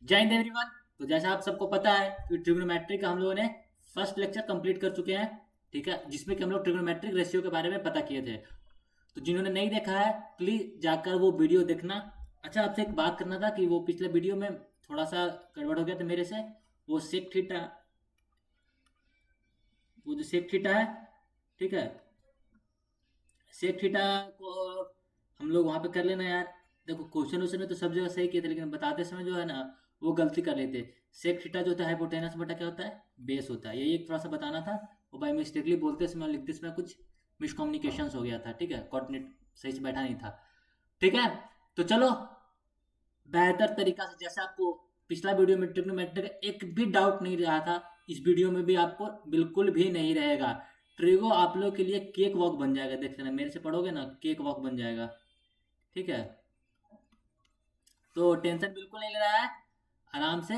जय हिंद एवरीवन। तो जैसा आप सबको पता है कि ट्रिग्नोमेट्री का हम लोगों ने फर्स्ट लेक्चर कंप्लीट कर चुके हैं। ठीक है, जिसमें कि हम लोग ट्रिग्नोमेट्रिक रेशियो के बारे में पता किए थे। तो जिन्होंने नहीं देखा है प्लीज जाकर वो वीडियो देखना। अच्छा, आपसे एक बात करना था कि वो पिछले वीडियो में थोड़ा सा गड़बड़ हो गया था मेरे से। वो सेक थीटा, वो जो सेक थीटा है, ठीक है, सेक थीटा को हम लोग वहां पे कर लेना यार। देखो क्वेश्चन वोश्चन में तो सब जगह सही किए थे, लेकिन बताते समय जो है ना वो गलती कर लेते। सेक थीटा जो होता है हाइपोटेनस बटा क्या होता है, बेस होता है। यही एक थोड़ा सा बताना था। वो बाई मिस्टेकली बोलते समय और लिखते समय कुछ मिसकम्युनिकेशन हो गया था। ठीक है, कोऑर्डिनेट सही से बैठा नहीं था। ठीक है, तो चलो बेहतर तरीका से, जैसे आपको पिछला वीडियो में ट्रिग्नोमेट्री का एक भी डाउट नहीं रहा था, इस वीडियो में भी आपको बिल्कुल भी नहीं रहेगा। ट्रिगो आप लोग के लिए केक वॉक बन जाएगा। देख लेना, मेरे से पढ़ोगे ना केक वॉक बन जाएगा। ठीक है, तो टेंशन बिल्कुल नहीं लेना है। आराम से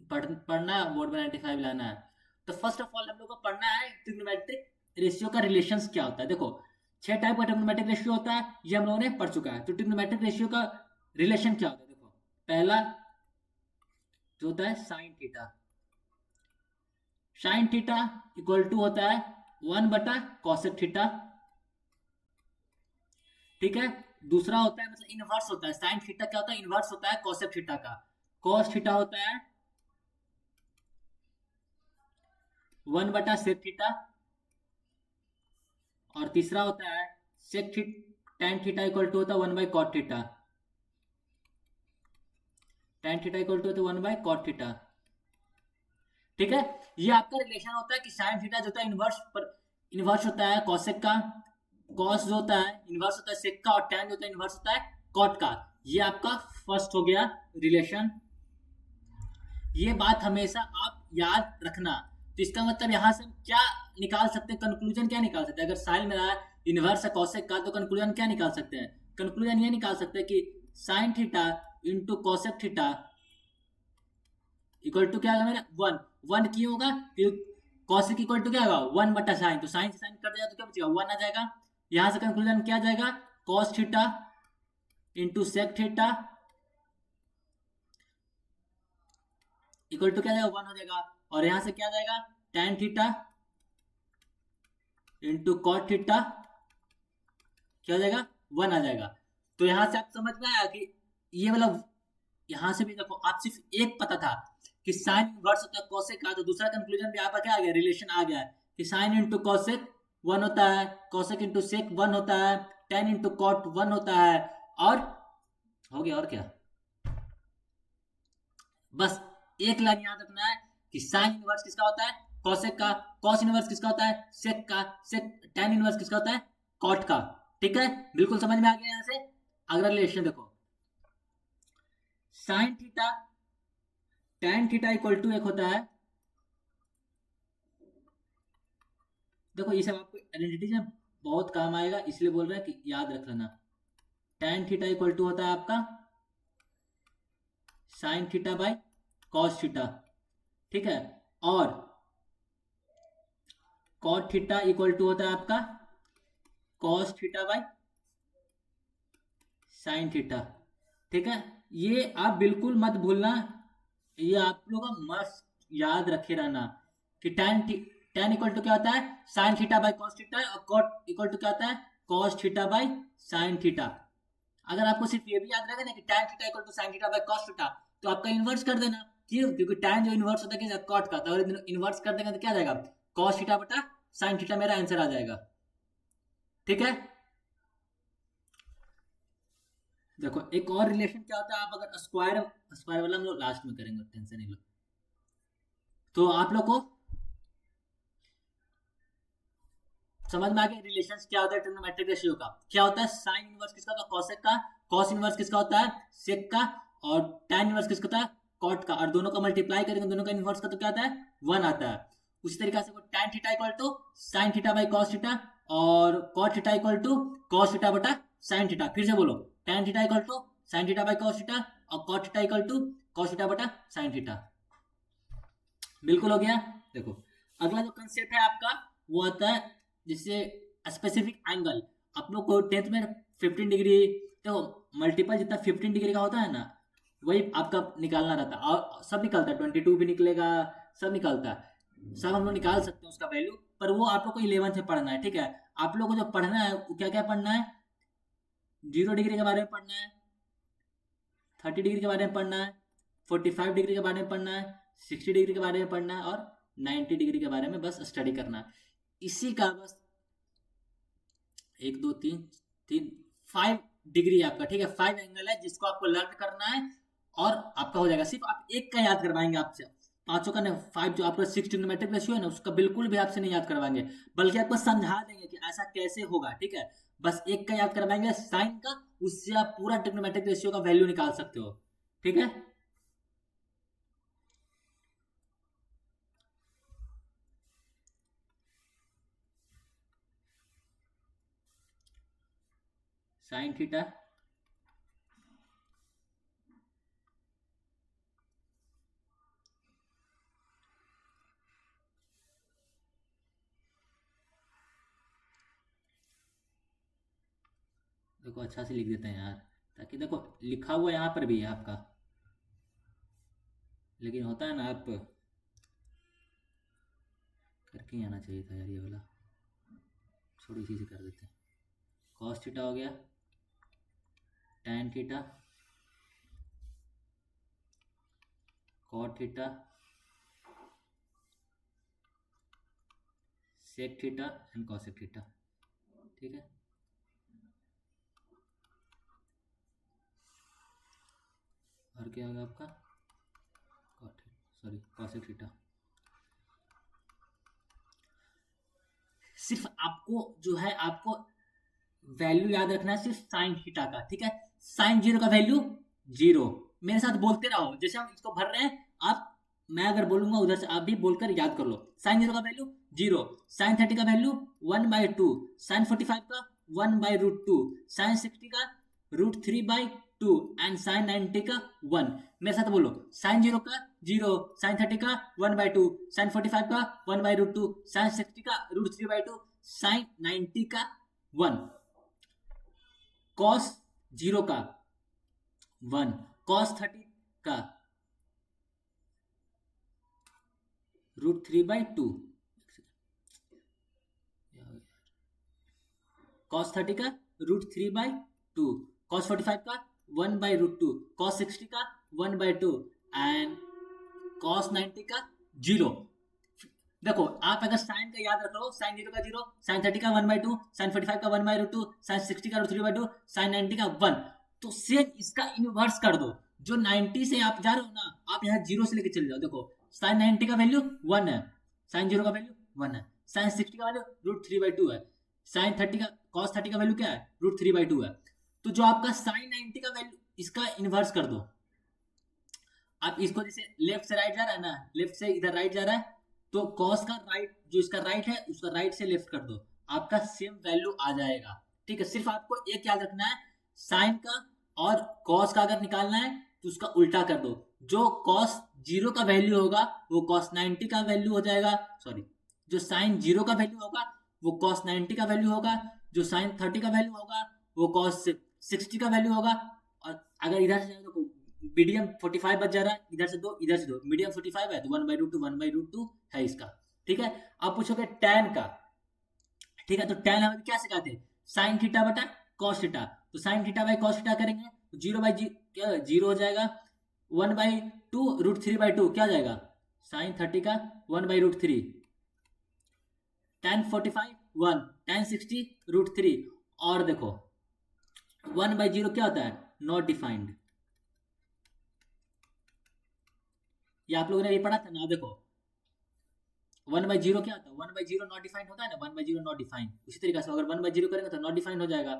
पढ़ना, बोर्ड में 95 लाना है। तो फर्स्ट ऑफ ऑल हम लोग को पढ़ना है ट्रिग्नोमेट्रिक रेशियो का रिलेशंस क्या होता है। देखो 6 टाइप का ट्रिग्नोमेट्रिक रेशियो होता है, ये हम लोगों ने पढ़ चुका है। तो ट्रिग्नोमेट्रिक रेशियो का रिलेशन क्या होता है, देखो पहला जो होता है sine theta. Sine theta equal to होता है 1/cosec थीटा। ठीक है, दूसरा होता है मतलब इनवर्स होता है। साइन थीटा क्या होता है, इनवर्स होता है cosec थीटा का। cos थीटा होता है 1/sec थीटा। और तीसरा होता है sec tan theta equal to होता है 1/cot theta. tan theta equal to होता है 1/cot थीटा। ठीक है, ये आपका रिलेशन होता है कि साइन थीटा जो होता है इनवर्स पर इनवर्स होता है cosec का। cos जो होता है इनवर्स होता है sec का, और tan जो होता है इनवर्स होता है cot का। ये आपका फर्स्ट हो गया रिलेशन। ये बात हमेशा आप याद रखना। तो इसका मतलब यहाँ से हम क्या निकाल सकते हैं, कंक्लूजन क्या निकाल सकते हैं। अगर साइन में रहा है इनवर्स है कॉसेक का, तो कंक्लूजन क्या निकाल सकते हैं। कंक्लूजन ये निकाल सकते हैं कि sine theta into cosec theta equal to क्या होगा मेरा 1। 1 क्यों होगा, कॉसेक इक्वल टू क्या होगा 1/साइन। तो साइन से साइन कट जाएगा तो क्या बचेगा 1 आ जाएगा। यहां से कंक्लूजन क्या आ जाएगा, cos theta into sec theta equal to क्या जाएगा 1 हो जाएगा। और यहां से क्या जाएगा tan theta into cot theta क्या हो जाएगा 1 आ जाएगा। तो यहां से आप समझ में आया कि ये वाला, यहां से भी देखो आप सिर्फ एक पता था कि साइन इनवर्स होता है कोसेक का, तो दूसरा कंक्लूजन भी आपका क्या आ गया, रिलेशन आ गया कि साइन इंटू कोसेक 1 होता है, कोसेक इंटू सेक 1 होता है, tan इंटू कॉट 1 होता है। और हो गया, और क्या, बस एक लाइन याद रखना है कि साइन इनवर्स किसका होता है, कॉसेक का। कॉस इनवर्स किसका होता है, सेक का। सेक tan इनवर्स किसका होता है, कॉट का। ठीक है, बिल्कुल समझ में आ गया। यहां से अगला रिलेशन देखो, sine theta tan theta equal to एक होता है। देखो ये सब आपको आइडेंटिटी में बहुत काम आएगा, इसलिए बोल रहे हैं कि याद रख लेना। tan थीटा इक्वल टू होता है आपका sign theta by cos theta. ठीक है, और कॉट थीटा इक्वल टू होता है आपका cos theta by sine theta. ठीक है, ये आप बिल्कुल मत भूलना। ये आप लोग मस्त याद रखे रहना कि tan इक्वल टू क्या होता है sine theta by cos theta, और कॉट इक्वल टू क्या होता है cos theta by sine theta. अगर आपको सिर्फ ये भी याद रहेगा ना कि tan theta equal to sine theta by cos theta, तो आपका इन्वर्स कर देना। क्यों, क्योंकि tan जो इन्वर्स होता है कॉट का, तो अगर इन्वर्स कर देंगे तो क्या आ जाएगा कॉस थीटा बटा साइन थीटा, मेरा आंसर आ जाएगा। ठीक है, देखो एक और रिलेशन क्या होता है, आप अगर स्क्वायर स्क्वायर वाला हम लोग लास्ट में करेंगे, टेंशन नहीं लो। तो आप लोग को समझ में आ गया रिलेशन क्या होता है ट्रिग्नोमेट्रिक रेशियो का। क्या होता है, साइन इनवर्स किसका होता है कॉसेक का, कॉस इनवर्स किसका होता है सेक का, और tan इनवर्स किसका होता है कॉट का। और दोनों का मल्टीप्लाई करेंगे, दोनों का इनवर्स का, तो क्या आता है 1 आता है। उसी तरीके से tan theta equal to sine theta by cos theta, और cot theta equal to cos theta बटा साइन थीटा। फिर से बोलो, tan theta equal to sine theta by cos theta, और cot theta equal to cos theta बटा sine theta. बिल्कुल हो गया। देखो अगला जो कंसेप्ट है आपका वो आता है जिससे स्पेसिफिक एंगल। आप लोग को टेंथ में 15 डिग्री, देखो मल्टीपल जितना 15 डिग्री का होता है ना, वही आपका निकालना रहता है, और सब निकलता है, 22 भी निकलेगा, सब निकलता है, सब हम लोग निकाल सकते हैं उसका वैल्यू। पर वो आप लोग को 11th में पढ़ना है, ठीक है। आप लोग को जो पढ़ना है वो क्या क्या पढ़ना है, 0 डिग्री के बारे में पढ़ना है, 30 डिग्री के बारे में पढ़ना है, 45 डिग्री के बारे में पढ़ना है, 60 डिग्री के बारे में पढ़ना है, और 90 डिग्री के बारे में बस स्टडी करना है। इसी का बस 1 2 3 3 5 डिग्री है आपका, ठीक है। 5 एंगल है जिसको आपको लर्न करना है, और आपका हो जाएगा। सिर्फ आप एक का याद करवाएंगे आपसे, पांचों का नहीं, 5 जो आपका 6 ट्रिग्नोमेट्रिक रेशियो है ना, उसका बिल्कुल भी आपसे नहीं याद करवाएंगे, बल्कि आपको समझा देंगे कि ऐसा कैसे होगा, ठीक है। बस एक का याद करवाएंगे, साइन का, उससे आप पूरा ट्रिग्नोमेट्रिक रेशियो का वैल्यू निकाल सकते हो, ठीक है। साइन थीटा, देखो अच्छा से लिख देते हैं यार, ताकि देखो लिखा हुआ यहाँ पर भी है आपका, लेकिन होता है ना, आप करके ही आना चाहिए था यार, ये वाला छोटी इसी से कर देते हैं। कॉस थीटा हो गया, tan theta, cot theta, sec theta and cosec theta, ठीक है। और क्या होगा आपका, कॉट, सॉरी कॉसेक थीटा। सिर्फ आपको जो है, आपको वैल्यू याद रखना है सिर्फ साइन थीटा का, ठीक है। साइन जीरो का वैल्यू 0, मेरे साथ बोलते रहो, जैसे हम इसको भर रहे हैं, आप, मैं अगर बोलूंगा उधर से आप भी बोलकर याद कर लो। साइन जीरो का वैल्यू 0, साइन 30 का वैल्यू 1/2, साइन 45 का 1/√2, साइन 60 का √3/2, एंड साइन 90 का 1। मेरे साथ बोलो, साइन जीरो का 0, साइन 30 का 1/2, साइन 45 का 1/√2, साइन 60 का √3/2, साइन 90 का 1, कॉस 0 का 1, कॉस 30 का √3/2, कॉस 30 का √3/2, कॉस 45 का 1/√2, कॉस 60 का 1/2, एंड कॉस 90 का 0। देखो आप अगर साइन का याद रख लो, साइन 0 का 0, साइन 30 का 1/2, साइन 45 का 1/√2, साइन 60 का √3/2, साइन 90 का 1, तो सेम इसका इनवर्स कर दो। जो 90 से आप जा रहे हो ना, आप यहाँ 0 से लेके चले जाओ। देखो साइन 90 का वैल्यू 1 है, साइन 0 का वैल्यू 1 है, साइन 60 का वैल्यू √3/2 है, साइन 30 का, कॉस 30 का वैल्यू क्या है, √3/2 है। तो जो आपका साइन 90 का वैल्यू, इसका इनवर्स कर दो। आप इसको जैसे लेफ्ट से राइट जा रहा है ना, लेफ्ट से इधर राइट जा रहा है, तो कॉस का राइट, जो इसका राइट है उसका राइट से लेफ्ट कर दो, आपका सेम वैल्यू आ जाएगा, ठीक है। सिर्फ आपको एक याद रखना है, साइन का और कॉस का अगर निकालना है तो उसका उल्टा कर दो। जो कॉस 0 का वैल्यू होगा वो कॉस 90 का वैल्यू हो जाएगा, सॉरी, जो साइन 0 का वैल्यू होगा वो कॉस 90 का वैल्यू होगा, जो साइन 30 का वैल्यू होगा वो कॉस 60 का वैल्यू होगा। और अगर इधर से देखो, मीडियम 45 बच जा रहा है, इधर से दो इधर से दो, मीडियम 45 है तो 1/√2, 1/√2 है इसका, ठीक है। आप पूछोगे टैन का, ठीक है, तो टैन हमें क्या सिखाते हैं, साइन थीटा बटा कॉस थीटा, तो sign theta by cos theta करेंगे तो 0/0 क्या 0 हो जाएगा, 1/2 √3/2 क्या हो जाएगा, साइन 30 का 1/√3, tan 45 1, tan 60 √3, और देखो 1/0 क्या होता है, नॉट डिफाइंड। ये आप लोगों ने ये पढ़ा था ना, देखो 1/0 क्या होता है, 1/0 नॉट डिफाइंड होता है ना, 1/0 नॉट डिफाइंड। उसी तरीके से अगर 1/0 करेंगे तो नॉट डिफाइंड हो जाएगा।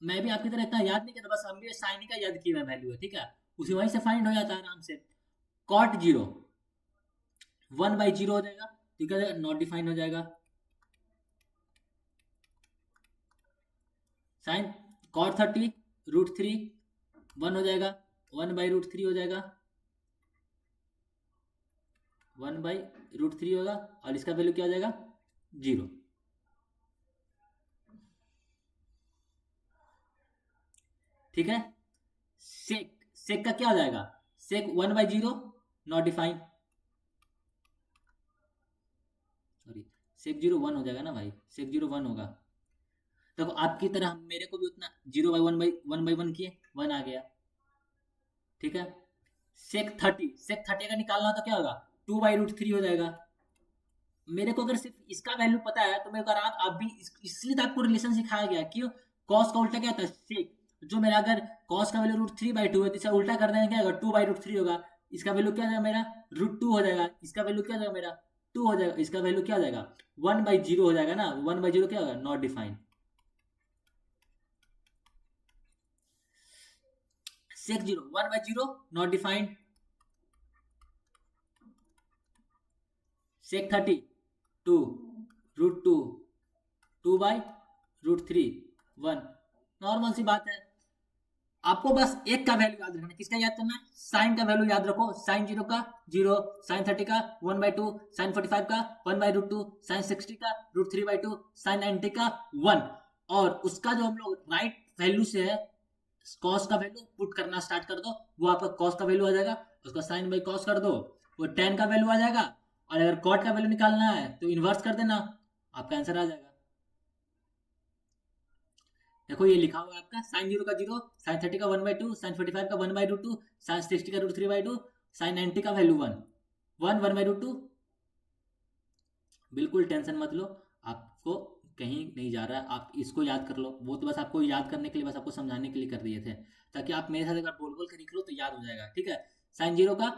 मैं भी आपकी तरह इतना याद नहीं करता, बस हम भी साइन का याद किए हुए वैल्यू है, ठीक है, उसी वहीं से फाइंड हो जाता है आराम से। कॉट 0 1/0 हो जाएगा, ठीक है, नॉट डिफाइंड हो जाएगा। साइन कॉट 30 √3 1 हो जाएगा, 1/√3 हो जाएगा, 1/√3 होगा, और इसका वैल्यू क्या हो जाएगा, 0, ठीक है। सेक सेक का क्या हो जाएगा, सेक 1/0 नॉट डिफाइन, सॉरी सेक 0 1 हो जाएगा ना भाई, सेक 0 1 होगा। देखो आपकी तरह मेरे को भी उतना 0/1 किए 1 आ गया, ठीक है। सेक 30 अगर निकालना हो तो क्या होगा, 2/√3 हो जाएगा। मेरे को अगर सिर्फ इसका वैल्यू पता है तो मेरे को आप भी इसलिए तो आपको रिलेशन सिखाया गया, क्यों, कॉस का उल्टा क्या था सेक, जो मेरा अगर कॉस का वैल्यू √3/2 है तो इसे उल्टा कर देंगे क्या होगा, 2/√3 होगा। इसका वैल्यू क्या जाएगा मेरा, √2 हो जाएगा। इसका वैल्यू क्या जाएगा मेरा 2 हो जाएगा। इसका वैल्यू क्या जाएगा 1/0 हो जाएगा ना, 1/0 क्या होगा, not defined. Sec 0 1/0 not defined. Sec 30 2 √2 2/√3 1, normal सी बात है। आपको बस एक का वैल्यू याद रखना है, किसका याद करना है, साइन का वैल्यू याद रखो। साइन 0 का 0, साइन 30 का 1/2, साइन 45 का 1/√2, साइन 60 का √3/2, साइन 90 का 1। और उसका जो हम लोग राइट वैल्यू से है कॉस का वैल्यू पुट करना स्टार्ट कर दो, वो आपका कॉस का वैल्यू आ जाएगा। उसका साइन बाई कॉस कर दो, वो टेन का वैल्यू आ जाएगा। और अगर कॉट का वैल्यू निकालना है तो इन्वर्स कर देना, आपका आंसर आ जाएगा। देखो ये लिखा हुआ है आपका साइन 0 का 0, साइन 30 का 1/2, साइन 45 का 1/√2, साइन 60 का √3/2, साइन 90 का वैल्यू 1 1/√2। बिल्कुल टेंशन मत लो, आपको कहीं नहीं जा रहा है, आप इसको याद कर लो। वो तो बस आपको याद करने के लिए, बस आपको समझाने के लिए कर दिए थे, ताकि आप मेरे साथ अगर बोल बोल कर लिख लो तो याद हो जाएगा, ठीक है। साइन 0 का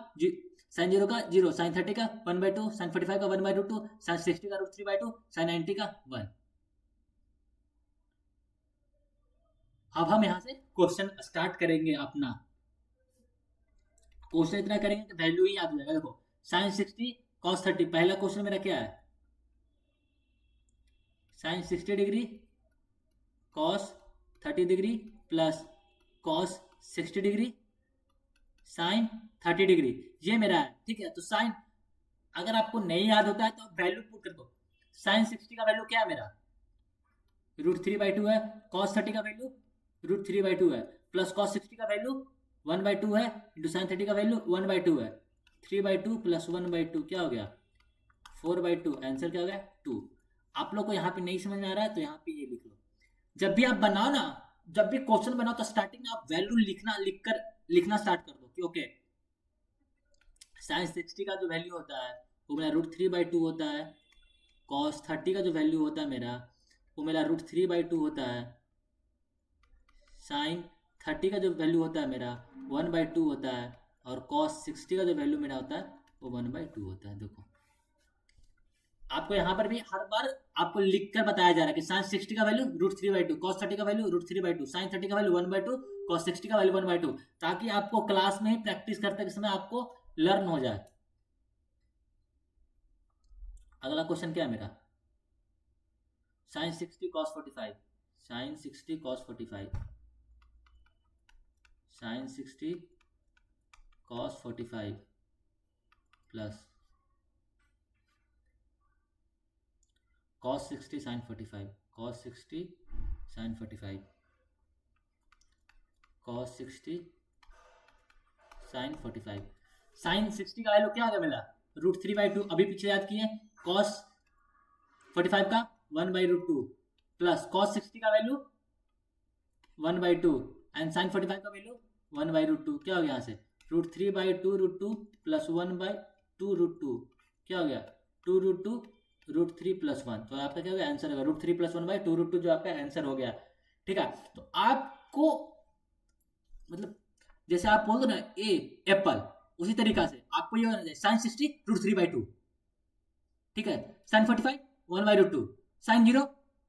साइन 0 का 0, साइन 30 का 1/2, साइन 45 का 1/√2, साइन 60 का √3/2, साइन 90 का 1। अब हम यहाँ से क्वेश्चन स्टार्ट करेंगे अपना। क्वेश्चन इतना करेंगे कि वैल्यू ही याद हो जाएगा। देखो साइन 60 कॉस 30, पहला क्वेश्चन मेरा क्या है, sine 60 degree cos 30 degree plus cos 60 degree sine 30 degree, ये मेरा है, ठीक है। तो साइन अगर आपको नहीं याद होता है तो आप वैल्यू पुट कर दो। साइन 60 का वैल्यू क्या है मेरा, √3/2 है। कॉस 30 का वैल्यू √3/2 है, प्लस कॉस 60 का वैल्यू 1/2 है, इंटू साइन 30 का वैल्यू 1/2 है। 3/2 प्लस 1/2 क्या हो गया, 4/2। आंसर क्या हो गया 2। आप लोग को यहाँ पे नहीं समझ में आ रहा है तो यहाँ पे ये लिख लो। जब भी आप बनाओ ना, जब भी क्वेश्चन बनाओ तो स्टार्टिंग में आप वैल्यू लिखना स्टार्ट कर दो कि ओके साइन 60 का जो वैल्यू होता है वो मेरा √3/2 होता है। कॉस 30 का जो वैल्यू होता है मेरा वो मेरा √3/2 होता है। साइन 30 का जो वैल्यू होता है मेरा 1/2 होता है। और कॉस 60 का जो वैल्यू मेरा होता है वो 1/2 होता है। देखो आपको यहाँ पर भी हर बार आपको लिख कर बताया जा रहा है कि साइन 60 का वैल्यू √3/2, कॉस 30 का वैल्यू √3/2, साइन 30 का वैल्यू 1/2, कॉस 60 का वैल्यू 1/2, ताकि आपको क्लास में ही प्रैक्टिस करते समय आपको लर्न हो जाए। अगला क्वेश्चन क्या है मेरा, sine 60 cos 45, sine 60 cos 45, sine 60 cos 45 plus cos 60 sine 45, cos 60 sine 45, cos 60 sine 45। Sine 60 का वैल्यू क्या आ गया मेरा √3/2, अभी पीछे याद किए। कॉस 45 का 1/√2 प्लस कॉस 60 का वैल्यू 1/2 एंड साइन 45 का वैल्यू 1/√2। क्या हो गया यहाँ से √3/2√2 प्लस 1/2√2, क्या हो गया 2√2 √3 प्लस 1। तो आपका क्या हो गया आंसर होगा √3 प्लस 1/2√2, जो आपका आंसर हो गया, ठीक है। तो आपको मतलब जैसे आप बोल दो ना ए एप्पल, उसी तरीका से आपको ये होना चाहिए साइन 60 √3/2, ठीक है। Sine 45 1/√2, sine 0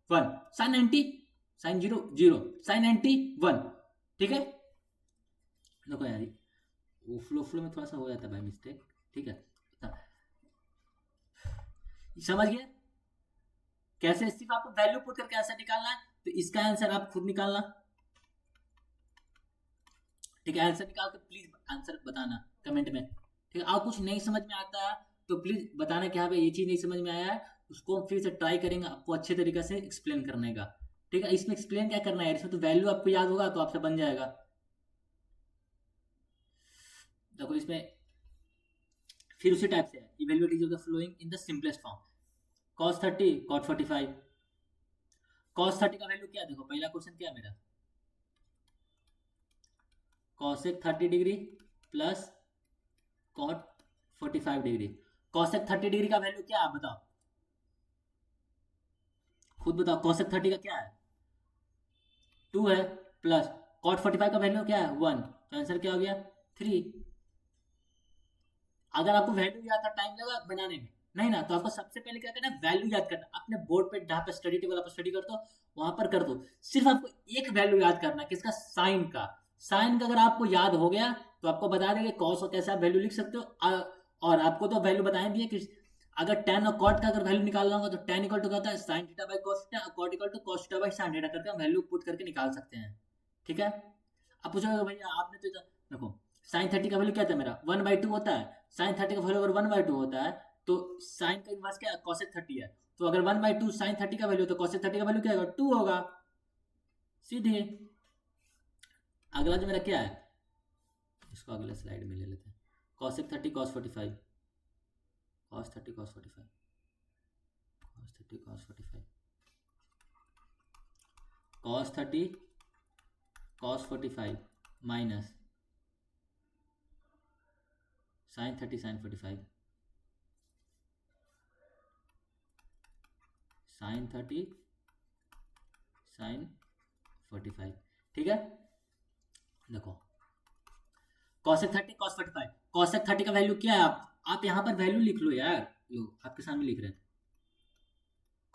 1, sine 90 sine 0 0, sine 90 1, ठीक है। देखो यार वो फ्लो में थोड़ा सा हो जाता है भाई मिस्टेक, ठीक है। समझ गए कैसे, सिर्फ आपको वैल्यू पुट करके आंसर निकालना है, तो इसका आंसर आप खुद निकालना, ठीक है। आंसर निकाल कर प्लीज आंसर बताना कमेंट में, ठीक है। और कुछ नहीं समझ में आता है तो प्लीज बताना कि हाँ भाई ये चीज नहीं समझ में आया है, उसको हम फिर से ट्राई करेंगे आपको अच्छे तरीके से एक्सप्लेन करने का, ठीक है। इसमें एक्सप्लेन क्या करना है, इसमें तो वैल्यू आपको याद होगा तो आपसे बन जाएगा। देखो इसमें फिर उसी टाइप से है, evaluate is of the following in the simplest form, cos 30 cot 45। cos 30 का वैल्यू क्या है, देखो पहला क्वेश्चन क्या है मेरा, cosec 30 degree plus cot 45 degree. cosec 30 degree का वैल्यू क्या है आप बताओ, खुद बताओ, cosec 30 का क्या है 2 है, प्लस cot 45 का वैल्यू क्या है 1, तो आंसर क्या हो गया 3। अगर आपको वैल्यू याद था टाइम लगा बनाने में, नहीं ना, तो आपको सबसे पहले क्या करना है, वैल्यू याद करना। अपने बोर्ड पे जहाँ पे स्टडी टेबल आप स्टडी करते हो वहां पर कर दो, सिर्फ आपको एक वैल्यू याद करना है, किसका, साइन का। साइन का अगर आपको याद हो गया तो आपको बता देंगे कॉस और कैसे आप वैल्यू लिख सकते हो। और आपको तो वैल्यू बताए दिए कि अगर टेन और कॉट का अगर वैल्यू निकालना होगा तो टेन इक्वल टू कहता है sine theta by cos theta, cot equal to cos theta by sine theta करके हम वैल्यू पुट करके निकाल सकते हैं। ठीक है, अब पूछोगे भैया आपने तो देखो साइन 30 का वैल्यू क्या था मेरा 1/2 होता है, साइन 30 का वैल्यू अगर 1/2 होता है तो साइन का इनवर्स क्या है cosec 30 है, तो अगर 1/2 साइन 30 का वैल्यू तो cosec 30 का वैल्यू क्या होगा 2 होगा सीधे। अगला जो मेरा क्या है, इसको अगले स्लाइड में ले लेते हैं, cosec 30 cos 45, cos 30 cos 45, cos 30 cos 45, cos 30 cos 45 minus sine 30 sine 45, sine 30 sine 45। ठीक है, देखो cosec 30 cos 45, cosec 30 का वैल्यू क्या है, आप यहाँ पर वैल्यू लिख लो यार, लो आपके सामने लिख रहे हैं।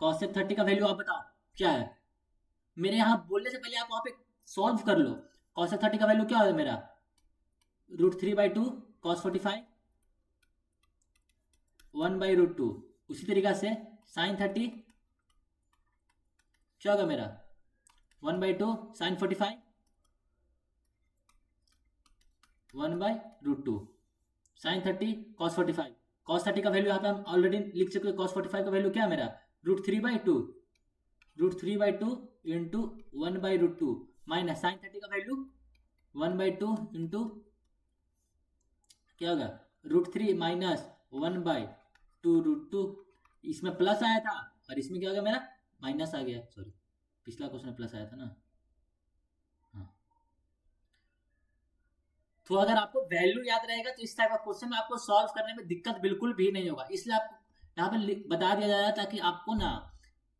cosec 30 का वैल्यू आप बताओ क्या है, मेरे यहाँ बोलने से पहले आप वहां पे सॉल्व कर लो। cosec 30 का वैल्यू क्या है मेरा √3/2 cos 45 1/√2। उसी तरीका से साइन 30 क्या होगा मेरा 1/2 साइन 45 1/√2 साइन 30 cos 45। cos 30 का वैल्यू यहाँ पे हम ऑलरेडी लिख चुके हैं, cos 45 का वैल्यू क्या है मेरा √3/2, √3/2 इंटू 1/√2 माइनस साइन 30 का वैल्यू 1/2 इंटू क्या होगा √3 माइनस 1/2√2। इसमें प्लस आया था और इसमें क्या हो गया मेरा माइनस आ गया, सॉरी पिछला क्वेश्चन में प्लस आया था ना। हाँ, तो अगर आपको वैल्यू याद रहेगा तो इस टाइप का क्वेश्चन में आपको सॉल्व करने में दिक्कत बिल्कुल भी नहीं होगा, इसलिए आपको यहाँ पर बता दिया जाए ताकि आपको ना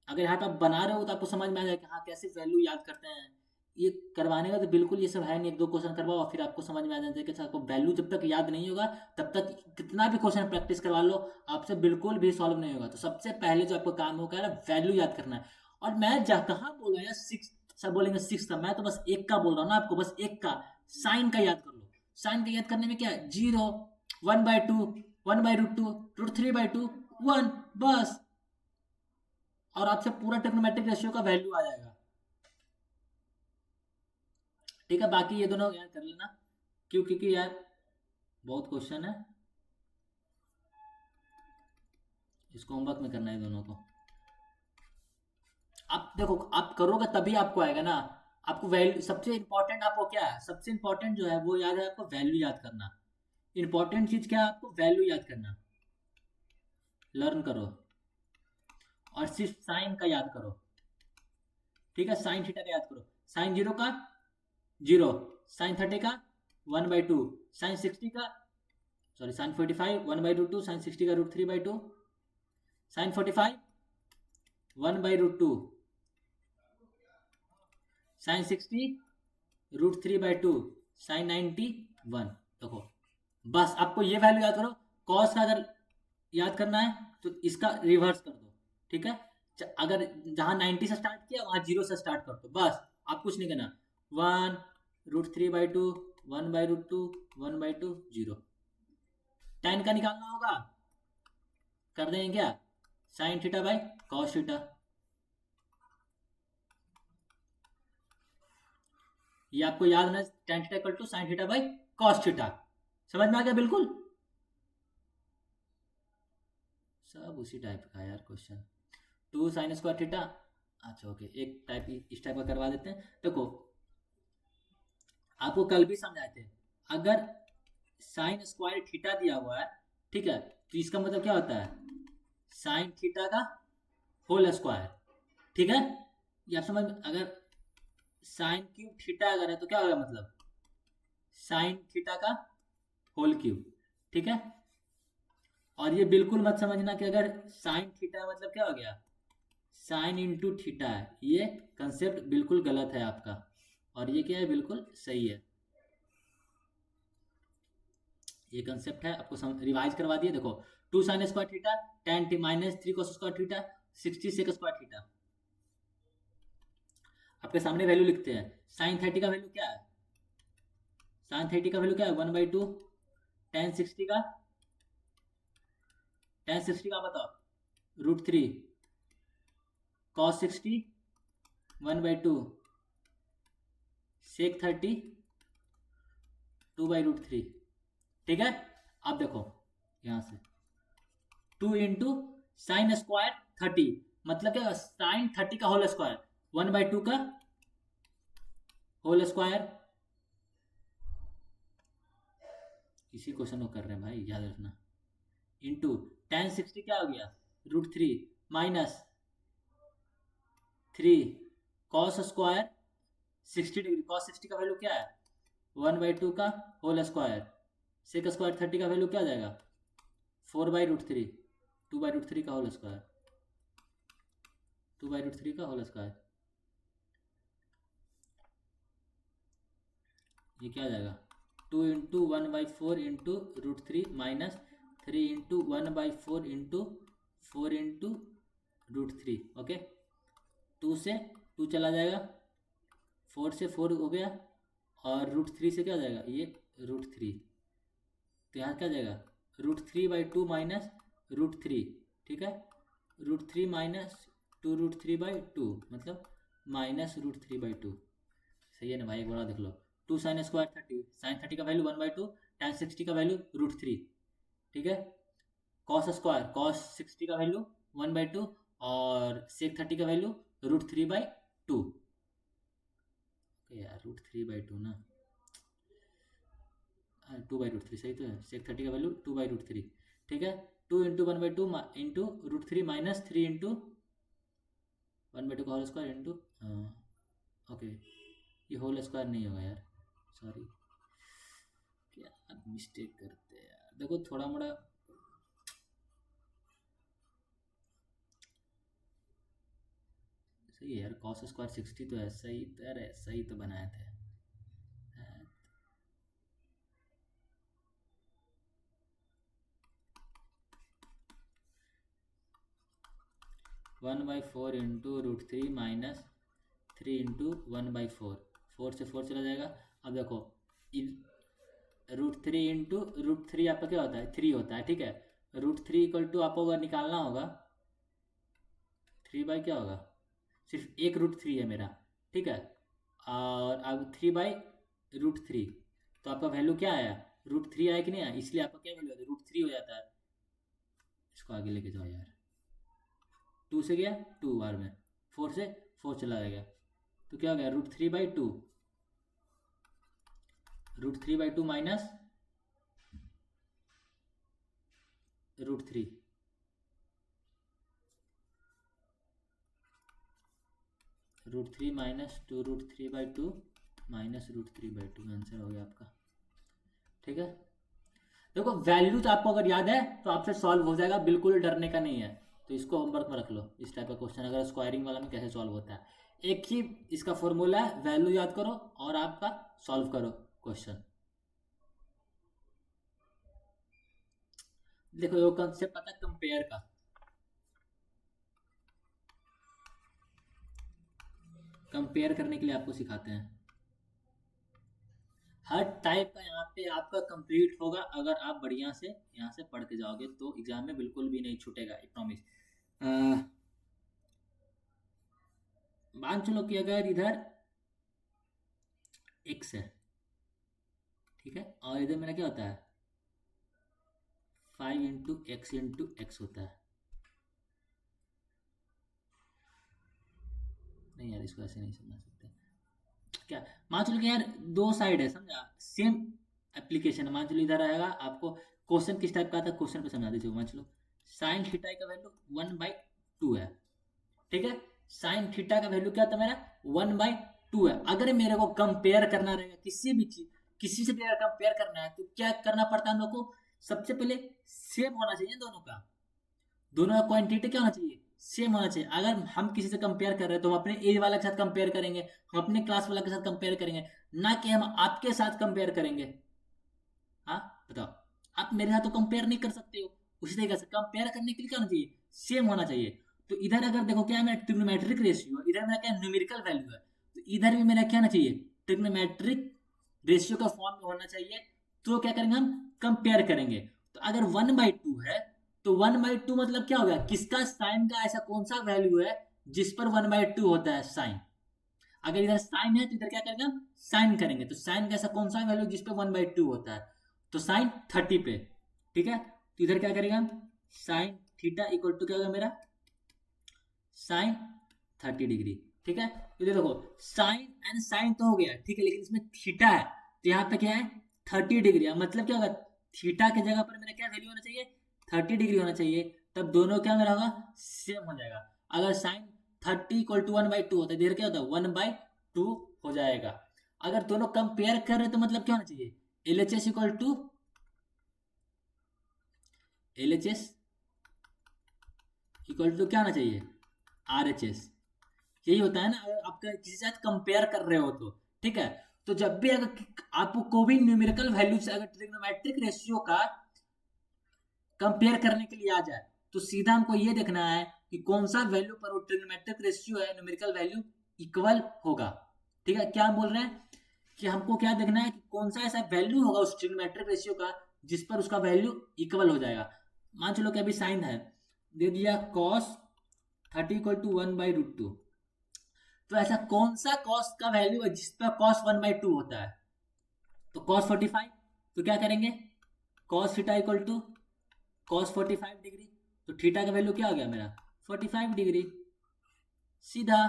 अगर यहाँ पे आप बना रहे हो तो आपको समझ में आ जाए कि हाँ कैसे वैल्यू याद करते हैं। ये करवाने का तो बिल्कुल ये सब है नहीं, एक दो क्वेश्चन करवाओ और फिर आपको समझ में आ जाता है कि आपको वैल्यू जब तक याद नहीं होगा तब तक कितना भी क्वेश्चन प्रैक्टिस करवा लो आपसे बिल्कुल भी सॉल्व नहीं होगा। तो सबसे पहले जो आपको काम होगा ना वैल्यू याद करना है। और मैं कहाँ बोल रहा हूँ यार सिक्स, सब बोलेंगे सिक्स का, मैं तो बस एक का बोल रहा हूँ ना आपको, बस एक का साइन का याद कर लो। साइन का याद करने में क्या है 0 1/2 1/√2 √3/2 1 बस, और आपसे पूरा ट्रिग्नोमेट्रिक रेशियो का वैल्यू आ जाएगा। ठीक है, बाकी ये दोनों याद कर लेना क्योंकि यार बहुत क्वेश्चन है, इसको होमवर्क में करना है दोनों को। आप देखो आप करोगे तभी आपको आएगा ना। आपको वैल्यू सबसे इंपॉर्टेंट आपको क्या है, सबसे इंपॉर्टेंट जो है वो याद है आपको वैल्यू याद करना। इंपॉर्टेंट चीज क्या है आपको वैल्यू याद करना, लर्न करो और सिर्फ साइन का याद करो। ठीक है, साइन थीटा का याद करो, साइन 0 का 0, साइन 30 का 1/2, साइन 60 का सॉरी साइन 45 1/√2, साइन 60 का √3/2, साइन 45 1/√2, साइन 60 √3/2, साइन 91। देखो बस आपको ये वैल्यू याद करो। कॉस का अगर याद करना है तो इसका रिवर्स कर दो। ठीक है, अगर जहां 90 से स्टार्ट किया वहां 0 से स्टार्ट कर दो, बस आप कुछ नहीं करना। 1√3/2 1/√2 1/2 0। tan का निकालना होगा, कर देंगे क्या sine theta by cos theta. ये आपको याद होना tan theta equal to sine theta by cos theta. समझ में आ गया बिल्कुल, सब उसी टाइप का यार क्वेश्चन। 2 साइन स्क्वायर थीटा, अच्छा ओके एक टाइप इस टाइप का करवा देते हैं। देखो आपको कल भी समझाए थे, अगर साइन स्क्वायर थीटा दिया हुआ है, ठीक है, तो इसका मतलब क्या होता है, साइन थीटा का होल स्क्वायर, ठीक है। या समझ, अगर साइन क्यूब थीटा अगर है तो क्या होगा, मतलब साइन थीटा का होल क्यूब, ठीक है। और ये बिल्कुल मत समझना कि अगर साइन थीटा मतलब क्या हो गया, साइन इंटू थीटा है, ये कंसेप्ट बिल्कुल गलत है आपका, और ये क्या है, बिल्कुल सही है। ये कंसेप्ट है, आपको रिवाइज करवा दिए। देखो, 2 sine square theta tan t minus 3 cos square theta 60 sec square theta. आपके सामने वैल्यू लिखते हैं। साइन 30 का वैल्यू क्या है, साइन 30 का वैल्यू क्या है, 1/2 tan 60 का, tan 60 का बताओ, √3 cos 60 1/2 sec 30 2/√3, ठीक है। अब देखो यहां से 2 इंटू साइन स्क्वायर 30, मतलब क्या, साइन 30 का होल स्क्वायर 1/2 का होल स्क्वायर। इसी क्वेश्चन को कर रहे हैं भाई, याद रखना। इंटू tan 60 क्या हो गया, √3 minus 3 cos square 60 degree, cos 60 का वैल्यू क्या है, 1/2 का होल स्क्वायर, सेक स्क्वायर 30 का वैल्यू क्या आ जाएगा, 4/√3 2/√3 का होल स्क्वायर, 2/√3 का होल स्क्वायर, ये क्या आ जाएगा, 2 into 1/4 into √3 minus 3 into 1/4 into 4 into √3, okay. 2 से 2 चला जाएगा, 4 से 4 हो गया, और √3 से क्या हो जाएगा, ये √3, तो यहाँ क्या जाएगा, √3/2 माइनस √3, ठीक है, √3 माइनस 2√3/2 मतलब -√3/2, सही है ना भाई, एक बार और देख लो। 2 साइन स्क्वायर 30, साइन 30 का वैल्यू 1/2, tan 60 का वैल्यू √3, ठीक है। कॉस स्क्वायर कॉस 60 का वैल्यू 1/2, और सेक 30 का वैल्यू √3/2, यार √3/2 ना, 2/√3 सही तो है, सेक 30 का वैल्यू 2/√3, ठीक है। 2 इंटू 1/2 इंटू √3 माइनस 3 इंटू 1/2 का होल स्क्वायर इंटू, ओके, ये होल स्क्वायर नहीं होगा यार, सॉरी, क्या मिस्टेक करते हैं यार, देखो थोड़ा मोड़ा, सही है यार, कॉस स्क्वायर 60 तो ऐसा ही तो यार, ऐसा ही तो बनाए थे। 1/4 इंटू √3 माइनस 3 इंटू 1/4, 4 से 4 चला जाएगा। अब देखो, √3 इंटू √3 आपका क्या होता है, 3 होता है, ठीक है। √3 इक्वल टू आपको अगर निकालना होगा, 3 क्या होगा, सिर्फ एक √3 है मेरा, ठीक है। और अब 3/√3, तो आपका वैल्यू क्या आया, √3 आया कि नहीं आया, इसलिए आपका क्या वैल्यू होता है, √3 हो जाता है। इसको आगे लेके जाओ यार, 2 से गया 2 बार में, 4 से 4 चला गया, तो क्या हो गया, √3/2, √3/2 माइनस √3, √3 माइनस 2√3/2 माइनस √3/2, आंसर हो गया आपका, ठीक है। देखो वैल्यू तो आपको अगर याद है तो आपसे सॉल्व हो जाएगा, बिल्कुल डरने का नहीं है। तो इसको होमवर्क में रख लो, इस टाइप का क्वेश्चन अगर स्क्वायरिंग वाला में कैसे सॉल्व होता है, एक ही इसका फॉर्मूला है, वैल्यू याद करो और आपका सॉल्व करो क्वेश्चन। देखो ये कंसेप्ट आता है कंपेयर का, कंपेयर करने के लिए आपको सिखाते हैं। हर टाइप का यहाँ पे आपका कंप्लीट होगा, अगर आप बढ़िया से यहाँ से पढ़ के जाओगे तो एग्जाम में बिल्कुल भी नहीं छूटेगा, आई प्रॉमिस। मान चलो कि अगर इधर x है, ठीक है, और इधर मेरा क्या होता है, 5 इंटू एक्स इंटू एक्स होता है, नहीं यार इसको ऐसे नहीं समझ सकते। क्या, मान चलो कि यार दो साइड है, समझा, सेम, एप्लीकेशन मान चलो इधर आएगा आपको क्वेश्चन किस टाइप का आता है, क्वेश्चन पे समझा दीजिए। मान चलो साइन थीटा का वैल्यू 1/2 है, ठीक है। साइन थीटा का वैल्यू क्या था मेरा 1/2 है। अगर मेरे को कंपेयर करना रहेगा किसी भी चीज, किसी से भी अगर कंपेयर करना है तो क्या करना पड़ता है हम लोग को, सबसे पहले सेम होना चाहिए दोनों का, दोनों का क्वांटिटी क्या होना चाहिए, सेम होना चाहिए। अगर हम किसी से कंपेयर कर रहे हैं तो हम अपने एज वाले के साथ कंपेयर करेंगे, हम अपने क्लास वाला के साथ कंपेयर करेंगे, ना कि हम आपके साथ कंपेयर करेंगे। हाँ बताओ, आप मेरे साथ तो कंपेयर नहीं कर सकते हो। उसी तरीके से कंपेयर करने के लिए क्या होना चाहिए, सेम होना चाहिए। तो इधर अगर देखो क्या है मेरा ट्रिग्नोमेट्रिक रेशियो, इधर मेरा क्या न्यूमेरिकल वैल्यू है, तो इधर भी मेरा क्या होना चाहिए, ट्रिग्नोमेट्रिक रेशियो का फॉर्म में होना चाहिए। तो क्या करेंगे हम, कंपेयर करेंगे। तो अगर 1/2 है तो 1/2 मतलब क्या हो गया, किसका साइन का ऐसा कौन सा वैल्यू है जिस पर 1/2 होता है साइन। अगर इधर साइन है तो इधर क्या करेंगे हम, साइन करेंगे। तो साइन का ऐसा कौन सा वैल्यू जिस पे 1/2 होता है, तो साइन 30 पे, ठीक है। तो इधर क्या करेंगे हम, साइन थीटा इक्वल टू क्या होगा मेरा, साइन 30 डिग्री, ठीक है। तो देखो साइन एंड साइन तो हो गया, ठीक है, लेकिन इसमें थीटा है तो यहाँ पे क्या है 30 डिग्री है। मतलब क्या होगा, थीटा के जगह पर मेरा क्या वैल्यू होना चाहिए, 30 डिग्री होना चाहिए। तब दोनों क्या मेरा होगा, सेम हो जाएगा। अगर साइन 30 इक्वल टू 1/2 होता है, इधर क्या होता है 1/2 हो जाएगा। अगर दोनों कंपेयर कर रहे तो मतलब क्या होना चाहिए, LHS equal to LHS equal to क्या होना चाहिए, RHS। यही होता है ना, अगर आप किसी के साथ कंपेयर कर रहे हो तो, ठीक है। तो जब भी अगर आपको कोई भी न्यूमेरिकल वैल्यू से अगर ट्रिग्नोमेट्रिक रेशियो का कंपेयर करने के लिए आ जाए तो सीधा हमको ये देखना है कि कौन सा वैल्यू पर वो ट्रिग्नोमेट्रिक रेशियो है, न्यूमेरिकल वैल्यू इक्वल होगा, ठीक है। क्या हम बोल रहे हैं कि हमको क्या देखना है कि कौन सा ऐसा वैल्यू होगा उस ट्रिग्नोमेट्रिक रेशियो का जिस पर उसका वैल्यू इक्वल हो जाएगा। मान चलो कि अभी साइन है, दे दिया cos 30 इक्वल टू 1/√2, तो ऐसा कौन सा cos का वैल्यू है जिस पर cos 1/2 होता है, तो cos 45। तो क्या करेंगे, cos theta equal to cos 45 degree, तो थीटा का वैल्यू क्या हो गया मेरा 45 डिग्री, सीधा।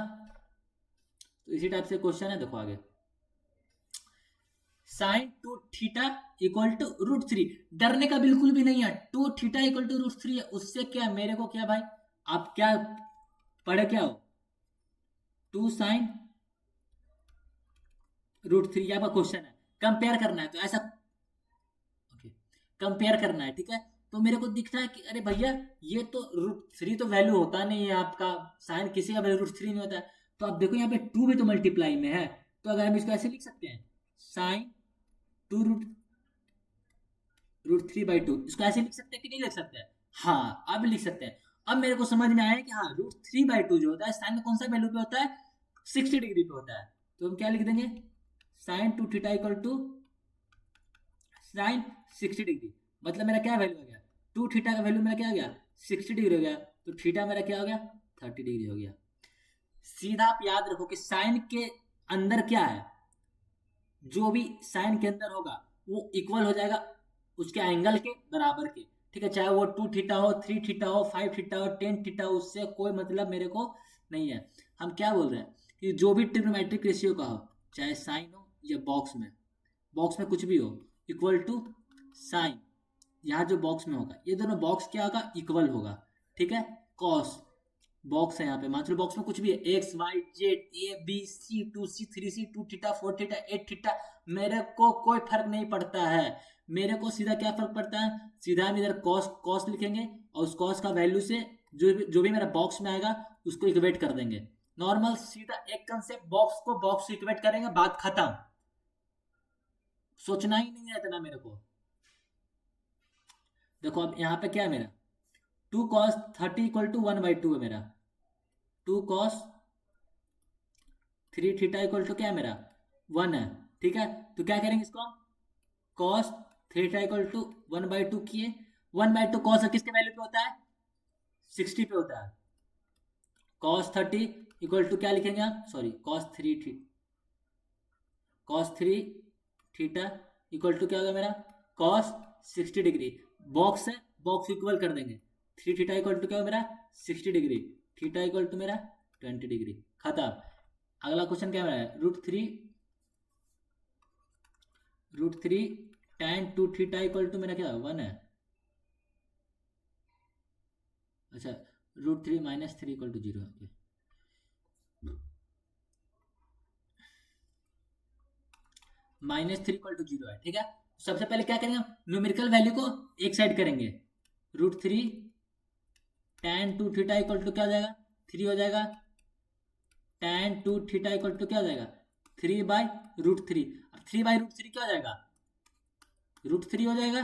तो इसी टाइप से क्वेश्चन है, देखो आगे, साइन 2 थीटा इक्वल टू √3। डरने का बिल्कुल भी नहीं है, 2 थीटा इक्वल टू √3 है, उससे क्या मेरे को क्या भाई, आप क्या पढ़े क्या हो, 2 साइन √3 आपका क्वेश्चन है, कंपेयर करना है। तो ऐसा ओके, कंपेयर करना है, ठीक है। तो मेरे को दिखता है कि अरे भैया ये तो √3 तो वैल्यू होता नहीं है आपका, साइन किसी का वैल्यू √3 नहीं होता है। तो आप देखो यहाँ पे 2 भी तो मल्टीप्लाई में है, तो अगर हम इसको ऐसे लिख सकते हैं, साइन 2 √3/2, इसको ऐसे लिख सकते हैं कि नहीं लिख सकते हैं, हाँ अब लिख सकते हैं। अब मेरे को समझ में आया कि हाँ √3/2 जो होता है साइन में कौन सा वैल्यू पे होता है, 60 डिग्री पे होता है। तो हम क्या लिख देंगे, sine 2 theta equal to sine 60 degree. मतलब मेरा क्या वैल्यू आ गया, 2 थीटा का वैल्यू मेरा क्या आ गया 60 डिग्री हो गया, तो थीटा मेरा क्या हो गया 30 डिग्री हो गया। सीधा आप याद रखो कि साइन के अंदर क्या है, जो भी साइन के अंदर होगा वो इक्वल हो जाएगा उसके एंगल के बराबर के, ठीक है। चाहे वो 2 थीटा हो, 3 थीटा हो, 5 थीटा हो, 10 थीटा हो, उससे कोई मतलब मेरे को नहीं है। हम क्या बोल रहे हैं कि जो भी ट्रिग्नोमेट्रिक रेशियो का हो, चाहे साइन हो या बॉक्स में कुछ भी हो, इक्वल टू साइन, यहाँ जो बॉक्स में होगा ये दोनों बॉक्स क्या होगा, इक्वल होगा, ठीक है। कॉस बॉक्स है यहाँ पे, मान लो बॉक्स में कुछ भी है, XY Z A B C 2C 3C 2 theta 4 theta 8 theta, मेरे को कोई फर्क नहीं पड़ता है। मेरे को सीधा क्या फर्क पड़ता है, सीधा हम इधर कॉस कॉस लिखेंगे और उस कॉस का वैल्यू से जो भी मेरा बॉक्स में आएगा उसको इक्वेट कर देंगे। नॉर्मल सीधा एक कंसेप्ट, बॉक्स को बॉक्स से इक्वेट करेंगे, बात खत्म, सोचना ही नहीं है इतना मेरे को। देखो अब यहाँ पे क्या है मेरा, 2 cos 30 इक्वल टू 1/2 है मेरा, 2 cos 3 थीटा इक्वल टू क्या है मेरा 1 है, ठीक है। तो क्या करेंगे इसको हम, cos थीटा इक्वल टू 1/2 किए, 1/2 cos किसके वैल्यू पे होता है 60 पे होता है। cos 30 इक्वल टू क्या लिखेंगे आप, sorry cos 3 theta equal to क्या होगा मेरा cos 60 डिग्री, बॉक्स है बॉक्स इक्वल कर देंगे, 3 थीटा इक्वल टू क्या होगा मेरा 60 डिग्री, थीटा इक्वल टू मेरा 20 डिग्री, खत्म। अगला क्वेश्चन क्या है, √3 tan 2 थीटा इक्वल टू मेरा क्या 1 है। अच्छा, √3 - 3 इक्वल टू 0 है। -3 इक्वल टू 0 है, ठीक है। सबसे पहले क्या करेंगे, न्यूमेरिकल वैल्यू को एक साइड करेंगे। √3 tan 2 थीटा इक्वल टू क्या हो जाएगा 3 हो जाएगा। tan 2 थीटा इक्वल टू क्या हो जाएगा 3/√3। अब 3/√3 क्या हो जाएगा √3 हो जाएगा।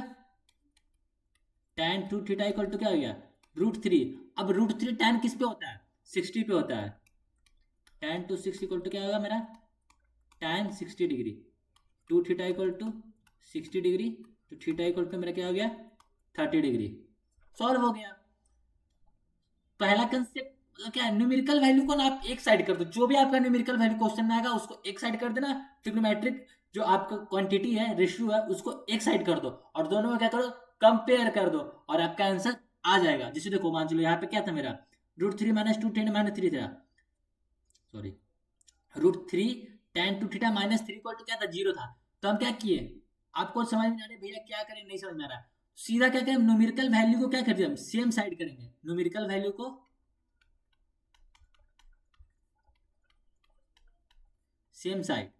tan 2 थीटा इक्वल टू क्या हो गया √3। अब √3 tan किस पे होता है 60 पे होता है। tan 2 6 इक्वल टू क्या होगा मेरा tan 60 degree. 2 theta equal to 60 degree, तो थीटा इक्वल टू मेरा क्या हो गया 30 डिग्री। सॉल्व हो गया। पहला कंसेप्ट मतलब क्या है, न्यूमेरिकल वैल्यू को ना आप एक साइड कर दो। जो भी आपका न्यूमेरिकल वैल्यू क्वेश्चन में आएगा उसको एक साइड कर देना। ट्रिग्नोमेट्रिक जो आपका क्वांटिटी है, रेशियो है, उसको एक साइड कर दो और दोनों में क्या करो कंपेयर कर दो और आपका आंसर आ जाएगा। जैसे देखो मान चलो यहाँ पे क्या था मेरा √3 - 2 tan - 3 था, sorry √3 tan 2 theta -3 equal to क्या था 0 था। तो हम क्या किए, आपको समझ में आ रहा है भैया क्या करें, नहीं समझ में आ रहा है, सीधा क्या करें न्यूमेरिकल वैल्यू को क्या कर दिया हम सेम साइड करेंगे। न्यूमेरिकल वैल्यू को सेम साइड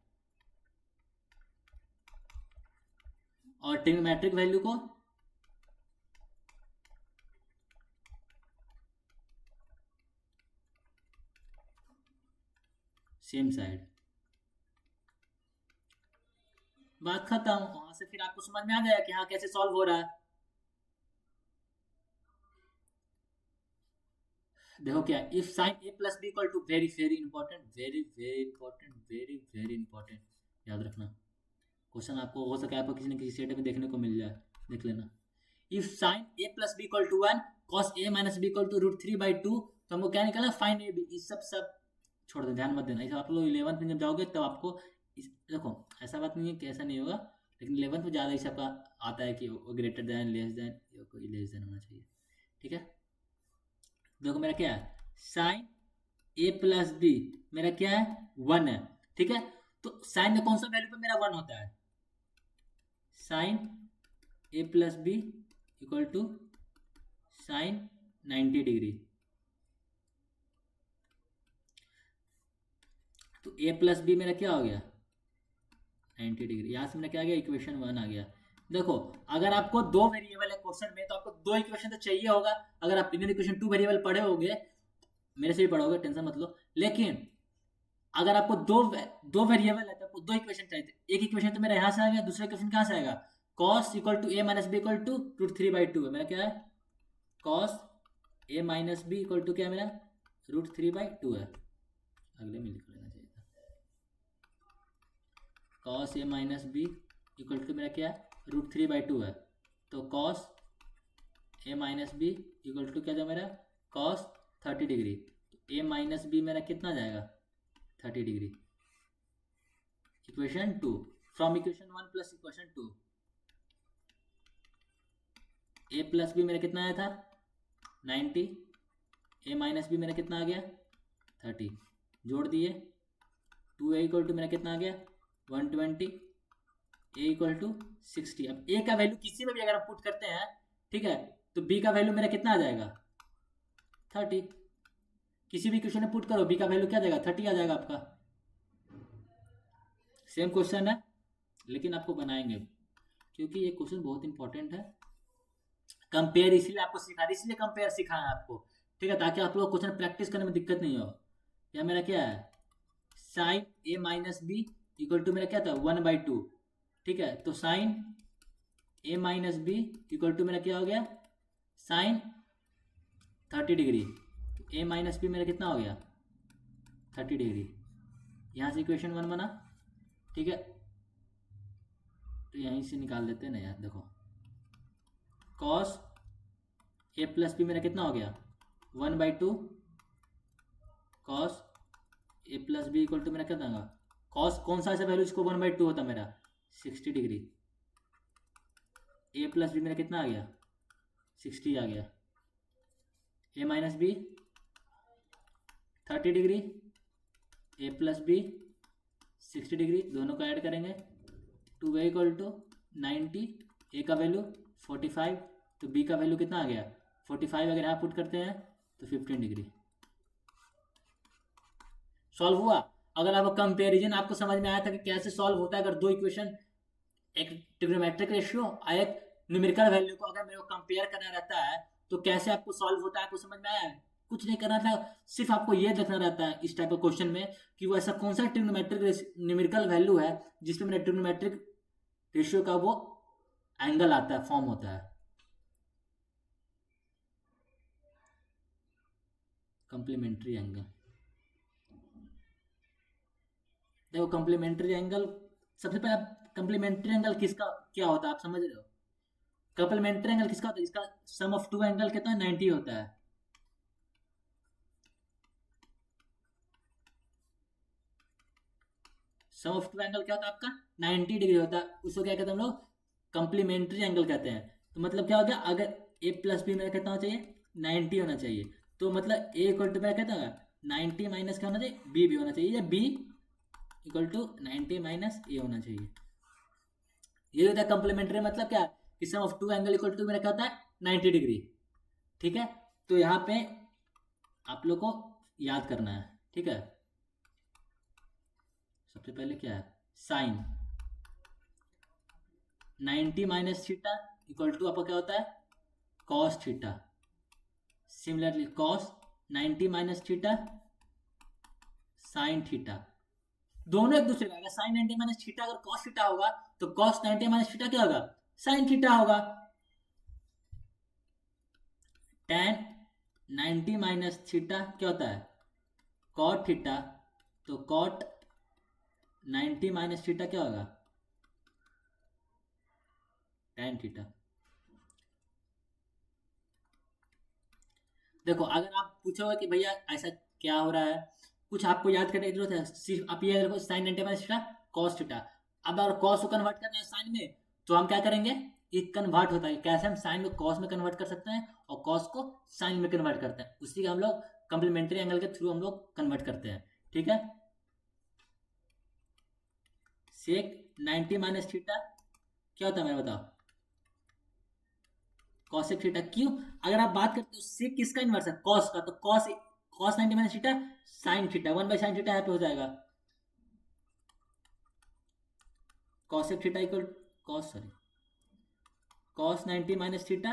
और ट्रिग्नोमेट्रिक वैल्यू को सेम साइड। बात खत्म। वहां से फिर आपको समझ में आ जाएगा कि हाँ कैसे सॉल्व हो रहा है। देखो क्या, if sine a + b equal to, very very important, very very important, very very important, याद रखना। क्वेश्चन आपको हो सके आपको किसी न किसी सेट में देखने को मिल जाए, देख लेना। If sine a + b equal to 1 cos a - b equal to √3/2, तो हमको क्या निकालना फाइंड a b। इस सब छोड़ दो, ध्यान मत देना। इसे आप लोग 11th में जब जाओगे तब आपको देखो ऐसा बात नहीं है कि ऐसा नहीं होगा, लेकिन 11th में ज़्यादा इस सबका आता है कि ग्रेटर देन, लेस देन, कोई लेस देन होना चाहिए, ठीक है। देखो मेरा क्या है साइन a + b मेरा क्या है 1 है, ठीक है। तो साइन में कौन सा वैल्यू पे मेरा 1 होता है, sine a + b equal to sine 90 degree. तो a + b मेरा क्या हो गया 90 डिग्री। यहाँ से मेरा क्या आ गया इक्वेशन 1 आ गया। देखो अगर आपको दो वेरिएबल है क्वेश्चन में तो आपको दो इक्वेशन तो चाहिए होगा। अगर आप लिनियर इक्वेशन 2 वेरिएबल पढ़े होगे, मेरे से भी पढ़ोगे, टेंशन मत लो। लेकिन अगर आपको दो वेरिएबल है तो आपको दो इक्वेशन चाहिए। एक इक्वेशन तो मेरा यहाँ से आ गया, दूसरा इक्वेशन कहाँ से आएगा cos equal to a - b equal to √3/2 है। मेरा क्या है cos a - b equal to क्या है मेरा √3/2 है। अगले में लिख लेना चाहिए था। cos a - b equal to मेरा क्या है √3/2 है। तो cos a - b equal to क्या था मेरा cos 30 डिग्री। a - b मेरा कितना जाएगा 30 degree. Equation 2 from equation 1 plus equation 2। a + b मेरा कितना आया था 90, a - b मेरा कितना आ गया 30, जोड़ दिए। 2a इक्वल टू मेरा कितना आ गया 120, a इक्वल टू 60। अब a का वैल्यू किसी में भी अगर हम पुट करते हैं, ठीक है, तो b का वैल्यू मेरा कितना आ जाएगा 30। किसी भी क्वेश्चन में पुट करो b का वैल्यू क्या जाएगा 30 आ जाएगा आपका। सेम क्वेश्चन है लेकिन आपको बनाएंगे क्योंकि ये क्वेश्चन बहुत इंपॉर्टेंट है। कंपेयर इसलिए आपको सिखा रहे, इसलिए कंपेयर सिखाया आपको, ठीक है, ताकि आप लोग क्वेश्चन प्रैक्टिस करने में दिक्कत नहीं हो। या मेरा क्या है sine a - b equal to मेरा क्या था 1/2, ठीक है। तो sine a - b equal to मेरा क्या हो गया साइन 30 डिग्री। a - b मेरा कितना हो गया 30 डिग्री। यहाँ से इक्वेशन 1 बना, ठीक है। तो यहीं से निकाल देते हैं ना यार। देखो cos a + b मेरा कितना हो गया 1/2, cos a + b equal to मेरा कितना होगा cos कौन सा ऐसा वैल्यू इसको 1/2 होता मेरा 60 डिग्री। a + b मेरा कितना आ गया 60 आ गया। a - b 30 degree, a + b 60 degree, दोनों को ऐड करेंगे 2a इक्वल टू 90, ए का वैल्यू 45, तो बी का वैल्यू कितना आ गया 45, अगर यहाँ पुट करते हैं तो 15 डिग्री। सॉल्व हुआ। अगर आपको कंपेरिजन आपको समझ में आया था कि कैसे सॉल्व होता है, अगर दो इक्वेशन, एक ट्रिग्नोमेट्रिक रेशियो और एक न्यूमेरिकल वैल्यू को अगर मेरे को कंपेयर करना रहता है तो कैसे आपको सॉल्व होता है, आपको समझ में आया है? कुछ नहीं करना था, सिर्फ आपको ये देखना रहता है इस टाइप का क्वेश्चन में कि वो ऐसा कौन सा ट्रिग्नोमेट्रिक न्यूमेरिकल वैल्यू है जिसमें मेरा ट्रिग्नोमेट्रिक रेशियो का वो एंगल आता है, फॉर्म होता है। कॉम्प्लीमेंट्री एंगल, देखो कॉम्प्लीमेंट्री एंगल, सबसे पहले कॉम्प्लीमेंट्री एंगल किसका क्या होता है आप समझ रहे हो? कॉम्प्लीमेंट्री एंगल किसका होता है? इसका सम ऑफ टू एंगल कितना 90 होता है। सम ऑफ टू एंगल क्या होता है आपका 90 डिग्री होता है, उसको क्या कहते हैं हम लोग कॉम्प्लीमेंट्री एंगल कहते हैं। तो मतलब क्या हो गया, अगर ए प्लस बी मेरा कितना होना चाहिए 90 होना चाहिए, तो मतलब ए इक्वल टू मेरा कितना होगा 90 माइनस क्या होना चाहिए बी भी होना चाहिए, या B equal to 90 minus A होना चाहिए। ये होता है कॉम्प्लीमेंट्री, मतलब क्या कि sum of two angle equal to मेरा क्या होता है 90 डिग्री। ठीक है, तो यहाँ पे आप लोग को याद करना है। ठीक है, सबसे पहले क्या है sine 90 minus theta equal to आपका क्या होता है cos theta. Similarly cos 90 minus theta sine theta, दोनों एक दूसरे का, अगर साइन 90 माइनस थीटा अगर कॉस थीटा होगा तो कॉस 90 माइनस थीटा क्या होगा साइन थीटा होगा। tan 90 माइनस थीटा क्या होता है कॉट थीटा, तो कॉट 90 माइनस थीटा क्या होगा tan थीटा। देखो अगर आप पूछोगे कि भैया ऐसा क्या हो रहा है, कुछ आपको याद करने की जरूरत है, सिर्फ आप ये देखो sine 90 minus theta cos theta. अब अगर कॉस को कन्वर्ट करना है साइन में तो हम क्या करेंगे, ये कन्वर्ट होता है, कैसे हम साइन को कॉस में कन्वर्ट कर सकते हैं और कॉस को साइन में कन्वर्ट करते हैं, उसी का हम लोग कॉम्प्लीमेंट्री एंगल के थ्रू हम लोग कन्वर्ट करते हैं। ठीक है, सेक 90 माइनस थीटा क्या होता है मेरा बताओ कॉसेक थीटा। क्यों, अगर आप बात करते हो सेक किसका इनवर्स है कॉस का, तो cos cos 90 minus theta sine theta 1 by sine theta यहाँ पे हो जाएगा, cosec theta equal cos 90 minus theta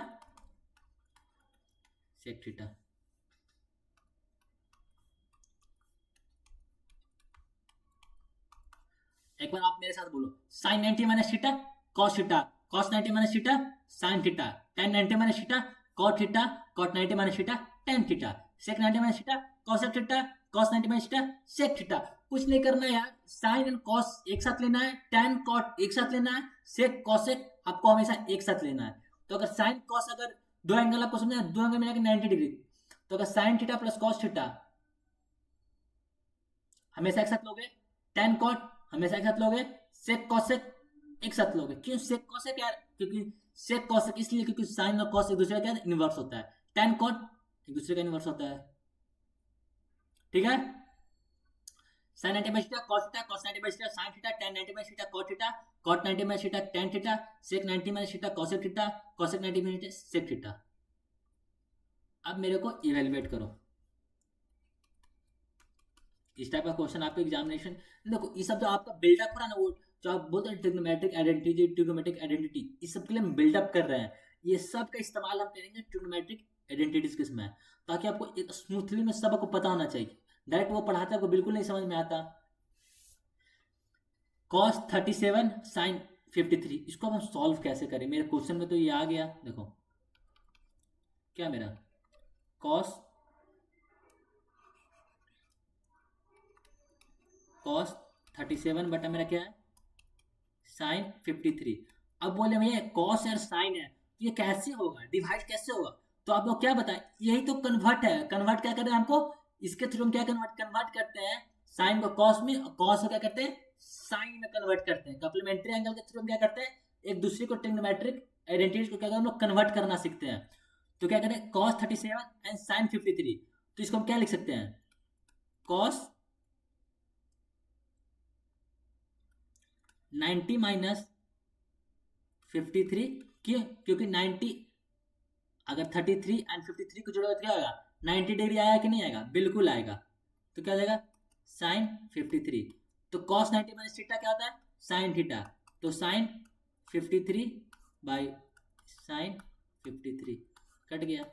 sec theta. एक बार आप मेरे साथ बोलो sine 90 minus theta cos theta, cos 90 minus theta sine theta, tan 90 minus theta cot theta, cot 90 minus theta tan theta, sec 90 minus theta cosec theta, cos 90 minus theta sec theta. कुछ नहीं करना है यार, साइन एंड कॉस एक साथ लेना है, tan cot एक साथ लेना है, सेक कॉसेक आपको हमेशा एक साथ लेना है। तो अगर साइन कॉस अगर दो एंगल आपको समझना है, दो एंगल मिला के 90 डिग्री, तो अगर sign theta plus cos theta हमेशा एक साथ लोगे, tan कॉट हमेशा एक साथ लोगे, सेक कॉसेक एक साथ लोगे। क्यों सेक कॉसेक यार, क्योंकि सेक कॉसेक इसलिए क्योंकि साइन और कॉस एक दूसरे का इनवर्स होता है, tan कॉट एक दूसरे का इनवर्स होता है। ठीक है, sine 90 minus theta cos theta, cos 90 minus theta sine theta, tan 90 minus theta cot theta, cot 90 minus theta tan theta, sec 90 minus theta cosec theta, cosec 90 minus theta sec theta. अब मेरे को evaluate करो, इस type का question आपके examination. देखो ये सब जो आपका बिल्डअप हो रहा है ना, वो जो आप बोलते हैं ट्रिग्नोमेट्रिक आइडेंटिटी, ट्रिग्नोमेट्रिक आइडेंटिटी, इस सब के लिए हम बिल्डअप कर रहे हैं, ये सब का इस्तेमाल हम करेंगे ट्रिग्नोमेट्रिक आइडेंटिटीज के समय, ताकि आपको एक स्मूथली में सब आपको पता होना चाहिए। डायरेक्ट वो पढ़ाते आपको बिल्कुल नहीं समझ में आता। कॉस 37 साइन 53, इसको हम सॉल्व कैसे करें, मेरे क्वेश्चन में तो ये आ गया। देखो क्या मेरा कॉस कॉस 37 बटा मेरा क्या है साइन 53। अब बोले भैया कॉस और साइन है, ये कैसे होगा, डिवाइड कैसे होगा? तो आप लोग क्या बताएं, यही तो कन्वर्ट है। कन्वर्ट क्या करें हमको, इसके थ्रू हम क्या कन्वर्ट करते हैं साइन को कॉस में, और कॉस को क्या करते हैं साइन में कन्वर्ट करते हैं। कॉम्प्लीमेंट्री एंगल के थ्रू हम क्या करते हैं एक दूसरे को ट्रिग्नोमेट्रिक आइडेंटिटीज को क्या हम लोग कन्वर्ट करना सीखते हैं। तो क्या करें कॉस 37 एंड साइन 53, तो इसको हम क्या लिख सकते हैं कॉस 90 माइनस 53। क्यों? क्योंकि 90, अगर 33 एंड 53 को जोड़ोगे तो क्या होगा? 90 डिग्री आएगा कि नहीं आएगा? बिल्कुल आएगा। तो क्या हो जाएगा? साइन 53। तो कॉस 90 माइनस थीटा क्या होता है? Sine theta. तो साइन 53 बाई साइन 53 कट गया।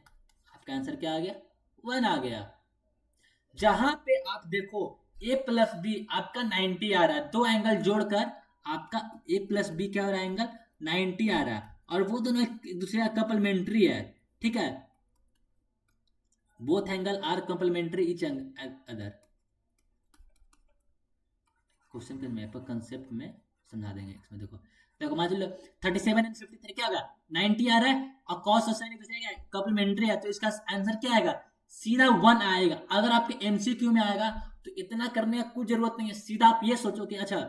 आपका आंसर क्या आ गया? 1 आ गया। जहां पे आप देखो a प्लस बी आपका 90 आ रहा है, दो एंगल जोड़कर आपका a प्लस बी क्या हो रहा है? एंगल 90 आ रहा है, और वो दोनों एक दूसरे का कंप्लीमेंट्री है। ठीक है, both angle are complementary each other. Question के मैप कंसेप्ट में समझा देंगे। इसमें देखो देखो मान लो 37 एंड 53 क्या होगा? 90 आ रहा है और cos और sin एक दूसरे का कंप्लीमेंट्री है, तो इसका आंसर क्या आएगा? सीधा 1 आएगा। अगर आपके एमसीक्यू में आएगा तो इतना करने का कोई जरूरत नहीं है, सीधा आप ये सोचो कि अच्छा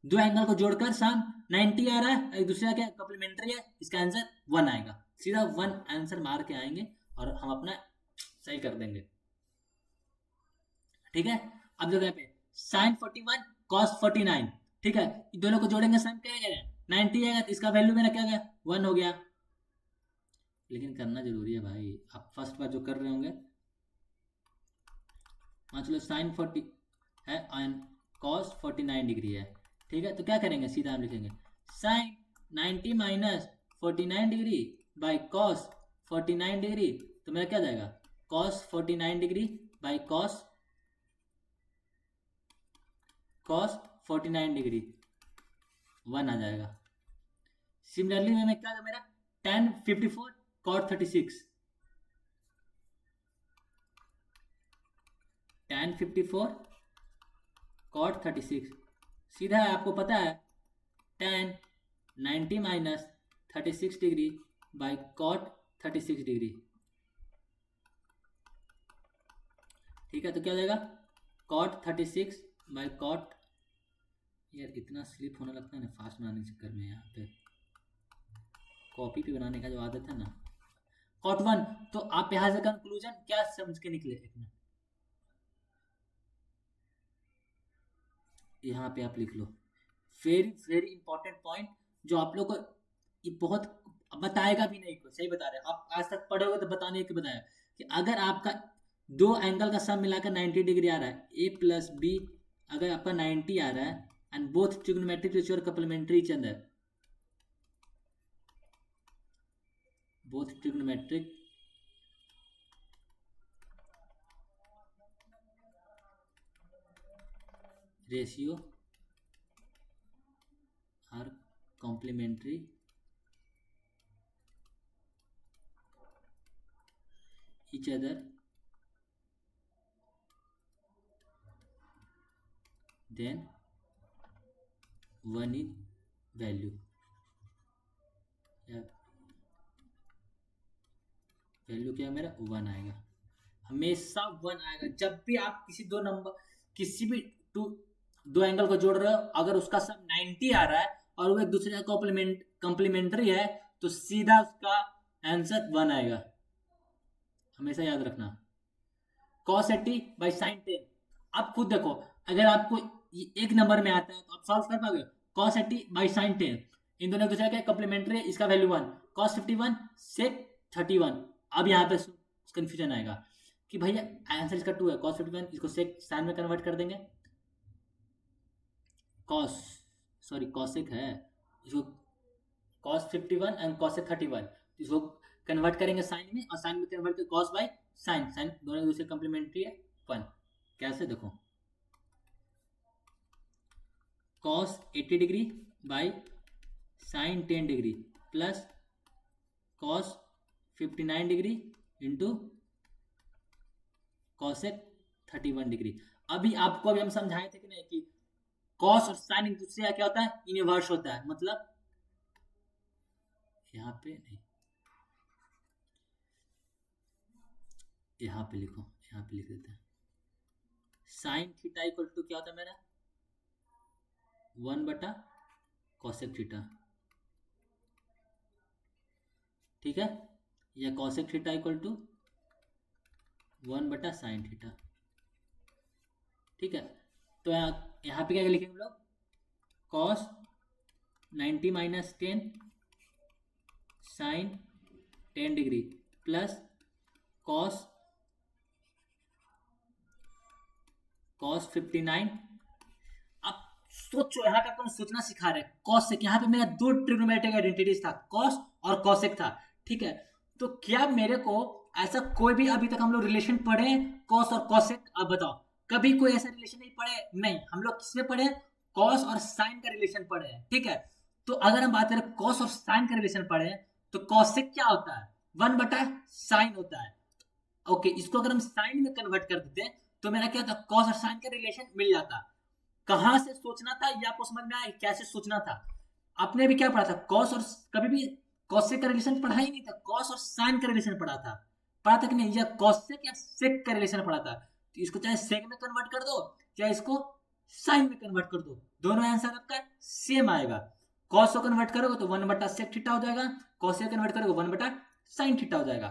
दो एंगल को जोड़कर सम 90 आ रहा है, एक दूसरे का क्या कंप्लीमेंट्री है, इसका आंसर 1 आएगा। सीधा 1 आंसर मार के आएंगे और हम अपना सही कर देंगे। ठीक है, अब देखो यहाँ पे साइन 41 कॉस 49। ठीक है, दोनों को जोड़ेंगे साइन क्या आएगा? 90 आएगा, तो इसका वैल्यू मेरा क्या गया? 1 हो गया। लेकिन करना जरूरी है भाई, आप फर्स्ट बार जो कर रहे होंगे। मान चलो साइन 40 है एंड कॉस 49 डिग्री है। ठीक है, तो क्या करेंगे? सीधा हम लिखेंगे sine 90 minus 49 degree by cos 49 degree. तो मेरा क्या जाएगा? Cos 49 degree by cos 49 degree 1 आ जाएगा। सिमिलरली में क्या था मेरा? tan 54 cot 36, tan 54 cot 36 सीधा है। आपको पता है tan 90 minus 36 degree by cot 36 degree. ठीक है, तो क्या हो जाएगा? कॉट 36 बाई कॉट, यार इतना स्लिप होने लगता है ना फास्ट बनाने के चक्कर में, यहाँ पे कॉपी पे बनाने का जो आदत है ना। कॉट 1, तो आप यहाँ से कंक्लूजन क्या समझ के निकले? एक मिनट यहाँ पे आप लिख लो, वेरी वेरी इंपॉर्टेंट पॉइंट जो आप लोग को ये बहुत बताएगा भी नहीं। को सही बता रहे हैं आप, आज तक पढ़ोगे तो बताने के बताया कि अगर आपका दो एंगल का सम मिलाकर 90 डिग्री आ रहा है, ए प्लस बी अगर आपका 90 आ रहा है and both trigonometric ratio complementary each other, both trigonometric ratio are complementary each other, then 1 is value, या वैल्यू क्या है मेरा? 1 आएगा। हमेशा 1 आएगा जब भी आप किसी दो नंबर, किसी भी दो एंगल को जोड़ रहे हो, अगर उसका सम 90 आ रहा है और वो एक दूसरे का कॉम्प्लीमेंट्री है, तो सीधा उसका आंसर 1 आएगा। हमेशा याद रखना। cos 80 बाई साइन 10, आप खुद देखो अगर आपको एक नंबर में आता है तो आप सॉल्व कर पाओगे। cos 80 बाई साइन 10, इन दोनों दूसरे का कॉम्प्लीमेंट्री है, इसका वैल्यू 1, cos 51 sec 31। अब यहाँ पे कंफ्यूजन आएगा कि भैया आंसर इसका 2 है, cos 51 इसको sec साइन में कन्वर्ट कर देंगे, cosec है इसको, cos 51 एंड cosec 31 इसको कन्वर्ट करेंगे साइन में, और साइन में कन्वर्ट कर cos बाई साइन, साइन दोनों दूसरे कॉम्प्लीमेंट्री है 1। कैसे? देखो cos 80 degree by sine 10 degree plus cos 59 degree into cosec 31 degree. अभी आपको अभी हम समझाए थे कि नहीं कि cos और sin एक दूसरे का क्या होता है? इनवर्स होता है। मतलब यहाँ पे नहीं, यहाँ पे लिखो, यहाँ पे लिख देते हैं। साइन थीटा इक्वल टू क्या होता है मेरा? 1 बटा cosec थीटा। ठीक है, या cosec थीटा इक्वल टू 1 बटा साइन थीटा। ठीक है, तो यहाँ पे क्या लिखेंगे हम लोग? cos 90 minus 10 sine 10 degree plus cos 59। अब सोचो, यहाँ पे अपन सोचना सिखा रहे हैं कॉसेक। यहाँ पे मेरा दो ट्रिग्नोमेट्रिक आइडेंटिटीज था, कॉस और कॉसेक था, ठीक है। तो क्या मेरे को ऐसा कोई भी अभी तक हम लोग रिलेशन पढ़े कॉस और कॉसेक? अब बताओ, कभी कोई ऐसा रिलेशन नहीं पढ़े? नहीं, हम लोग किसमें पढ़े? कॉस और साइन का रिलेशन पढ़े हैं, ठीक है। तो अगर हम बात करें कॉस और साइन का रिलेशन पढ़े तो कॉसेक क्या होता है? 1/साइन होता है। ओके, इसको अगर हम साइन में कन्वर्ट कर देते तो मेरा क्या होता? कॉस और साइन का रिलेशन मिल जाता। कहां से सोचना था ये आपको समझ में आया? कैसे सोचना था? आपने भी क्या पढ़ा था? कॉस और कभी भी कॉसेक का रिलेशन पढ़ा ही नहीं था, कॉस और साइन का रिलेशन पढ़ा था कि नहीं? या कॉसेक या सेक का रिलेशन पढ़ा था। तो इसको चाहे सेक में कन्वर्ट कर दो चाहे इसको साइन में कन्वर्ट कर दो, दोनों आंसर आपका सेम आएगा। कॉस को कन्वर्ट करोगे तो 1/सेक थीटा हो जाएगा, कॉस को कन्वर्ट करोगे 1/साइन थीटा हो जाएगा।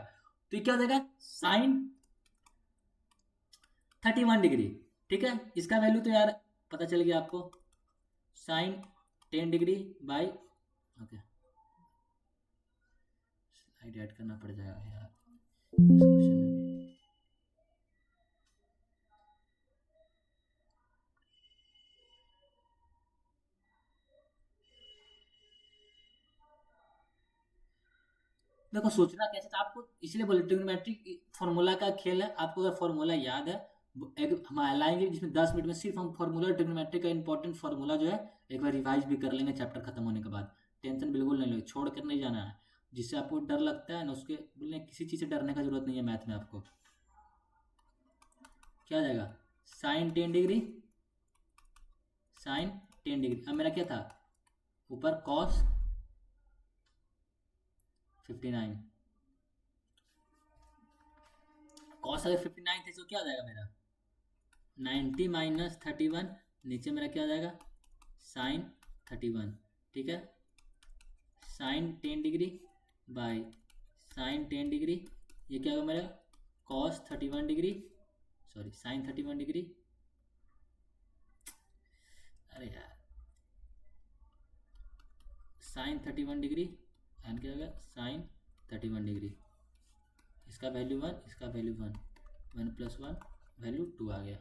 तो ये क्या हो जाएगा? साइन 31 डिग्री, ठीक है। इसका वैल्यू तो यार पता चल गया आपको, sine 10 degree by, okay slide add करना पड़ जाएगा यार इस क्वेश्चन में। देखो सोचना कैसे था आपको, इसलिए बोले ट्रिग्नोमेट्रिक फॉर्मूला का खेल है। आपको अगर फॉर्मूला याद है, एक हम लाएंगे जिसमें 10 मिनट में सिर्फ हम फॉर्मूला, ट्रिग्नोमेट्रिक का इंपॉर्टेंट फॉर्मूला जो है एक बार रिवाइज भी कर लेंगे चैप्टर खत्म होने के बाद। टेंशन बिल्कुल नहीं लो, छोड़ कर नहीं जाना है। जिससे आपको डर लगता है ना, उसके बोलने किसी चीज़ से डरने का जरूरत नहीं है मैथ में आपको। क्या आ जाएगा? Sine 10 degree, sine 10 degree. अब मेरा क्या था? ऊपर कॉस 59, कॉस अगर 59 थे तो क्या हो जाएगा मेरा? 90 माइनस 31, नीचे मेरा क्या हो जाएगा? साइन 31, ठीक है। Sine 10 degree by sine 10 degree, ये क्या होगा मेरा? Cos 31 degree, sorry sine 31 degree. अरे यार, साइन 31 डिग्री एंड क्या होगा? Sign 31 degree. इसका वैल्यू 1, इसका वैल्यू 1, 1 + 1 वैल्यू 2 आ गया।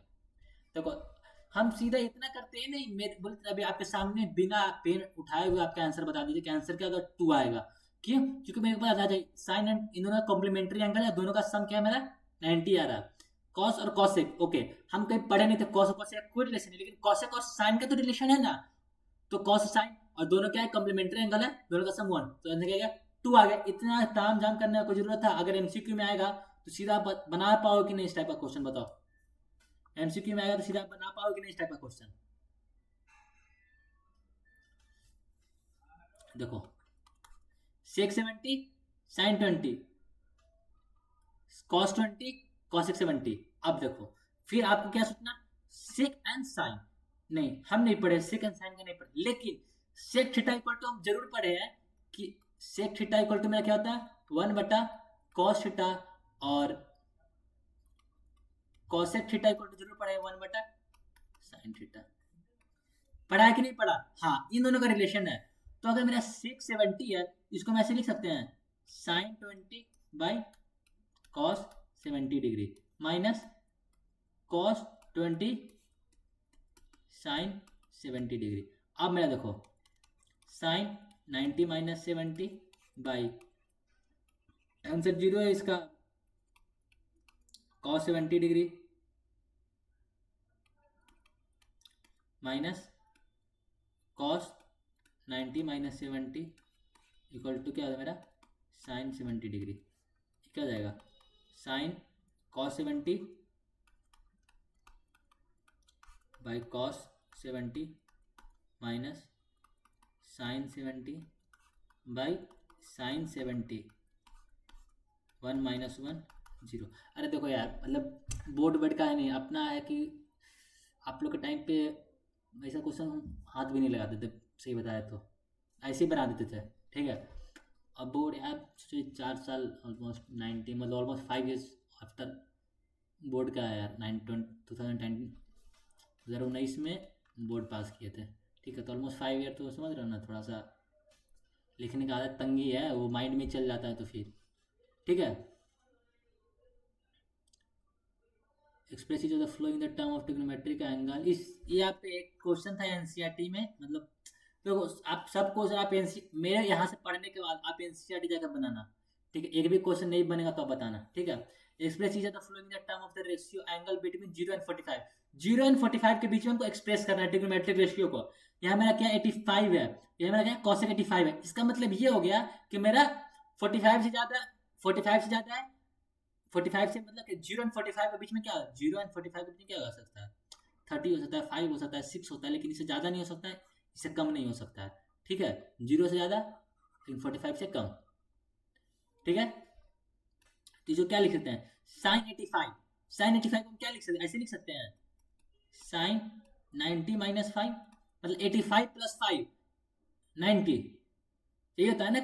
देखो हम सीधा इतना करते हैं नहीं, मेरे बोलते अभी आपके सामने बिना पेन उठाए हुए आपका आंसर बता दीजिए कि आंसर क्या होगा? 2 आएगा। क्यों? क्योंकि मेरे पास आ जाए साइन एंड इन दोनों का कॉम्प्लीमेंट्री एंगल है, दोनों का सम क्या है मेरा? 90 आ रहा। कॉस और कॉसेक, ओके हम कहीं पढ़े नहीं थे कॉस और कॉसेक कोई रिलेशन नहीं, लेकिन कॉसेक और साइन का तो रिलेशन है ना। तो कॉस साइन और दोनों क्या है? कॉम्प्लीमेंट्री एंगल है, दोनों का सम 1, तो आंसर क्या आएगा? 2 आ गया। इतना ताम झाम करने की कोई जरूरत था? अगर एमसीक्यू में आएगा तो सीधा बना पाओ कि नहीं इस टाइप का क्वेश्चन? बताओ, एमसीक्यू में आएगा तो सीधा बना पाओगे नहीं इस टाइप का क्वेश्चन? देखो सेक 70 साइन 20 कॉस 20 कॉसेक 70। अब देखो फिर आपको क्या सोचना? सेक एंड साइन, नहीं हम नहीं पढ़े सेक एंड साइन का, नहीं पढ़े, लेकिन सेक थीटा इक्वल टू हम जरूर पढ़े हैं कि सेक थीटा इक्वल टू मेरा क्या होता है? 1/कॉस थीटा, और कॉसेक थीटा इक्वल टू जरूर पढ़े 1/साइन थीटा। पढ़ा है कि नहीं पढ़ा? हाँ, इन दोनों का रिलेशन है। तो अगर मेरा 670 है, इसको हम ऐसे लिख सकते हैं, sine 20 by cos 70 degree minus cos 20 sine 70 degree. अब मेरा देखो साइन 90 माइनस 70 बाई, आंसर 0 है इसका, cos 70 degree minus cos 90 minus 70 equal to क्या होगा मेरा? Sine 70 degree. क्या हो जाएगा? Sine cos 70 by cos 70 minus sine 70 by sine 70, 1 minus 1 0। अरे देखो यार, मतलब बोर्ड वर्ड का है नहीं, अपना है कि आप लोग के टाइम पे ऐसा क्वेश्चन हम हाथ भी नहीं लगाते थे, सही बताया तो ऐसे ही बना देते थे, ठीक है। अब बोर्ड यार सोचिए 4 साल ऑलमोस्ट 90, मतलब ऑलमोस्ट 5 ईयर्स आफ्टर बोर्ड का है यार, 2019 में बोर्ड पास किए थे, ठीक है। तो ऑलमोस्ट 5 ईयर तो समझ रहे हो ना, थोड़ा सा लिखने का आदत तंगी है, वो माइंड में चल जाता है तो फिर ठीक है। Express is the flow in the term of trigonometric angle. इस ये आप पे एक क्वेश्चन था एनसीईआरटी में, मतलब तो आप सब क्वेश्चन आप एनसी मेरे यहाँ से पढ़ने के बाद आप एनसीईआरटी जाकर बनाना, ठीक है। एक भी क्वेश्चन नहीं बनेगा तो आप बताना, ठीक है। Express is the flow in the term of the ratio angle between 0 and 45। 0 and 45 के बीच में हमको एक्सप्रेस करना है ट्रिग्नोमेट्रिक रेशियो को। यहाँ मेरा क्या 85 है, यहाँ मेरा क्या cosec 85 है। इसका मतलब ये हो गया कि मेरा 45 से ज्यादा, 45 से ज्यादा है, 45 से मतलब कि 0 and 45 के बीच में क्या, 0 and 45 के बीच में क्या हो सकता है, 30 हो सकता है, 5 हो सकता है, 6 होता है, लेकिन इससे ज़्यादा नहीं हो सकता है, इससे कम नहीं हो सकता है, ठीक है। 0 से ज़्यादा लेकिन 45 से कम, ठीक है। तो जो क्या लिख सकते हैं, साइन 85, साइन 85 को हम क्या लिख सकते हैं, ऐसे लिख सकते हैं साइन 90 - 5, मतलब 85 + 5 90, यही होता है ना।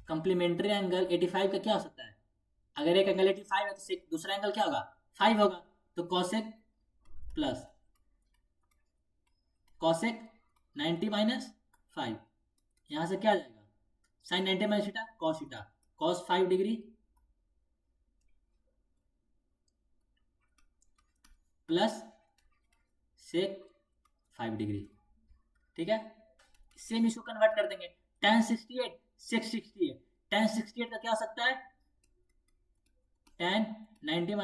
कम्प्लीमेंट्री एंगल 85 का क्या हो सकता है, अगर एक एंगल 85 है तो दूसरा एंगल क्या होगा 5 होगा, तो कॉसेक प्लस कॉसेक 90 - 5, यहां से क्या आ जाएगा साइन 90 - थीटा cos theta, cos 5 degree plus sec 5 degree, ठीक है। सेम इसको कन्वर्ट कर देंगे, tan 68 सेक 68, tan 68 का क्या हो सकता है tan 90 -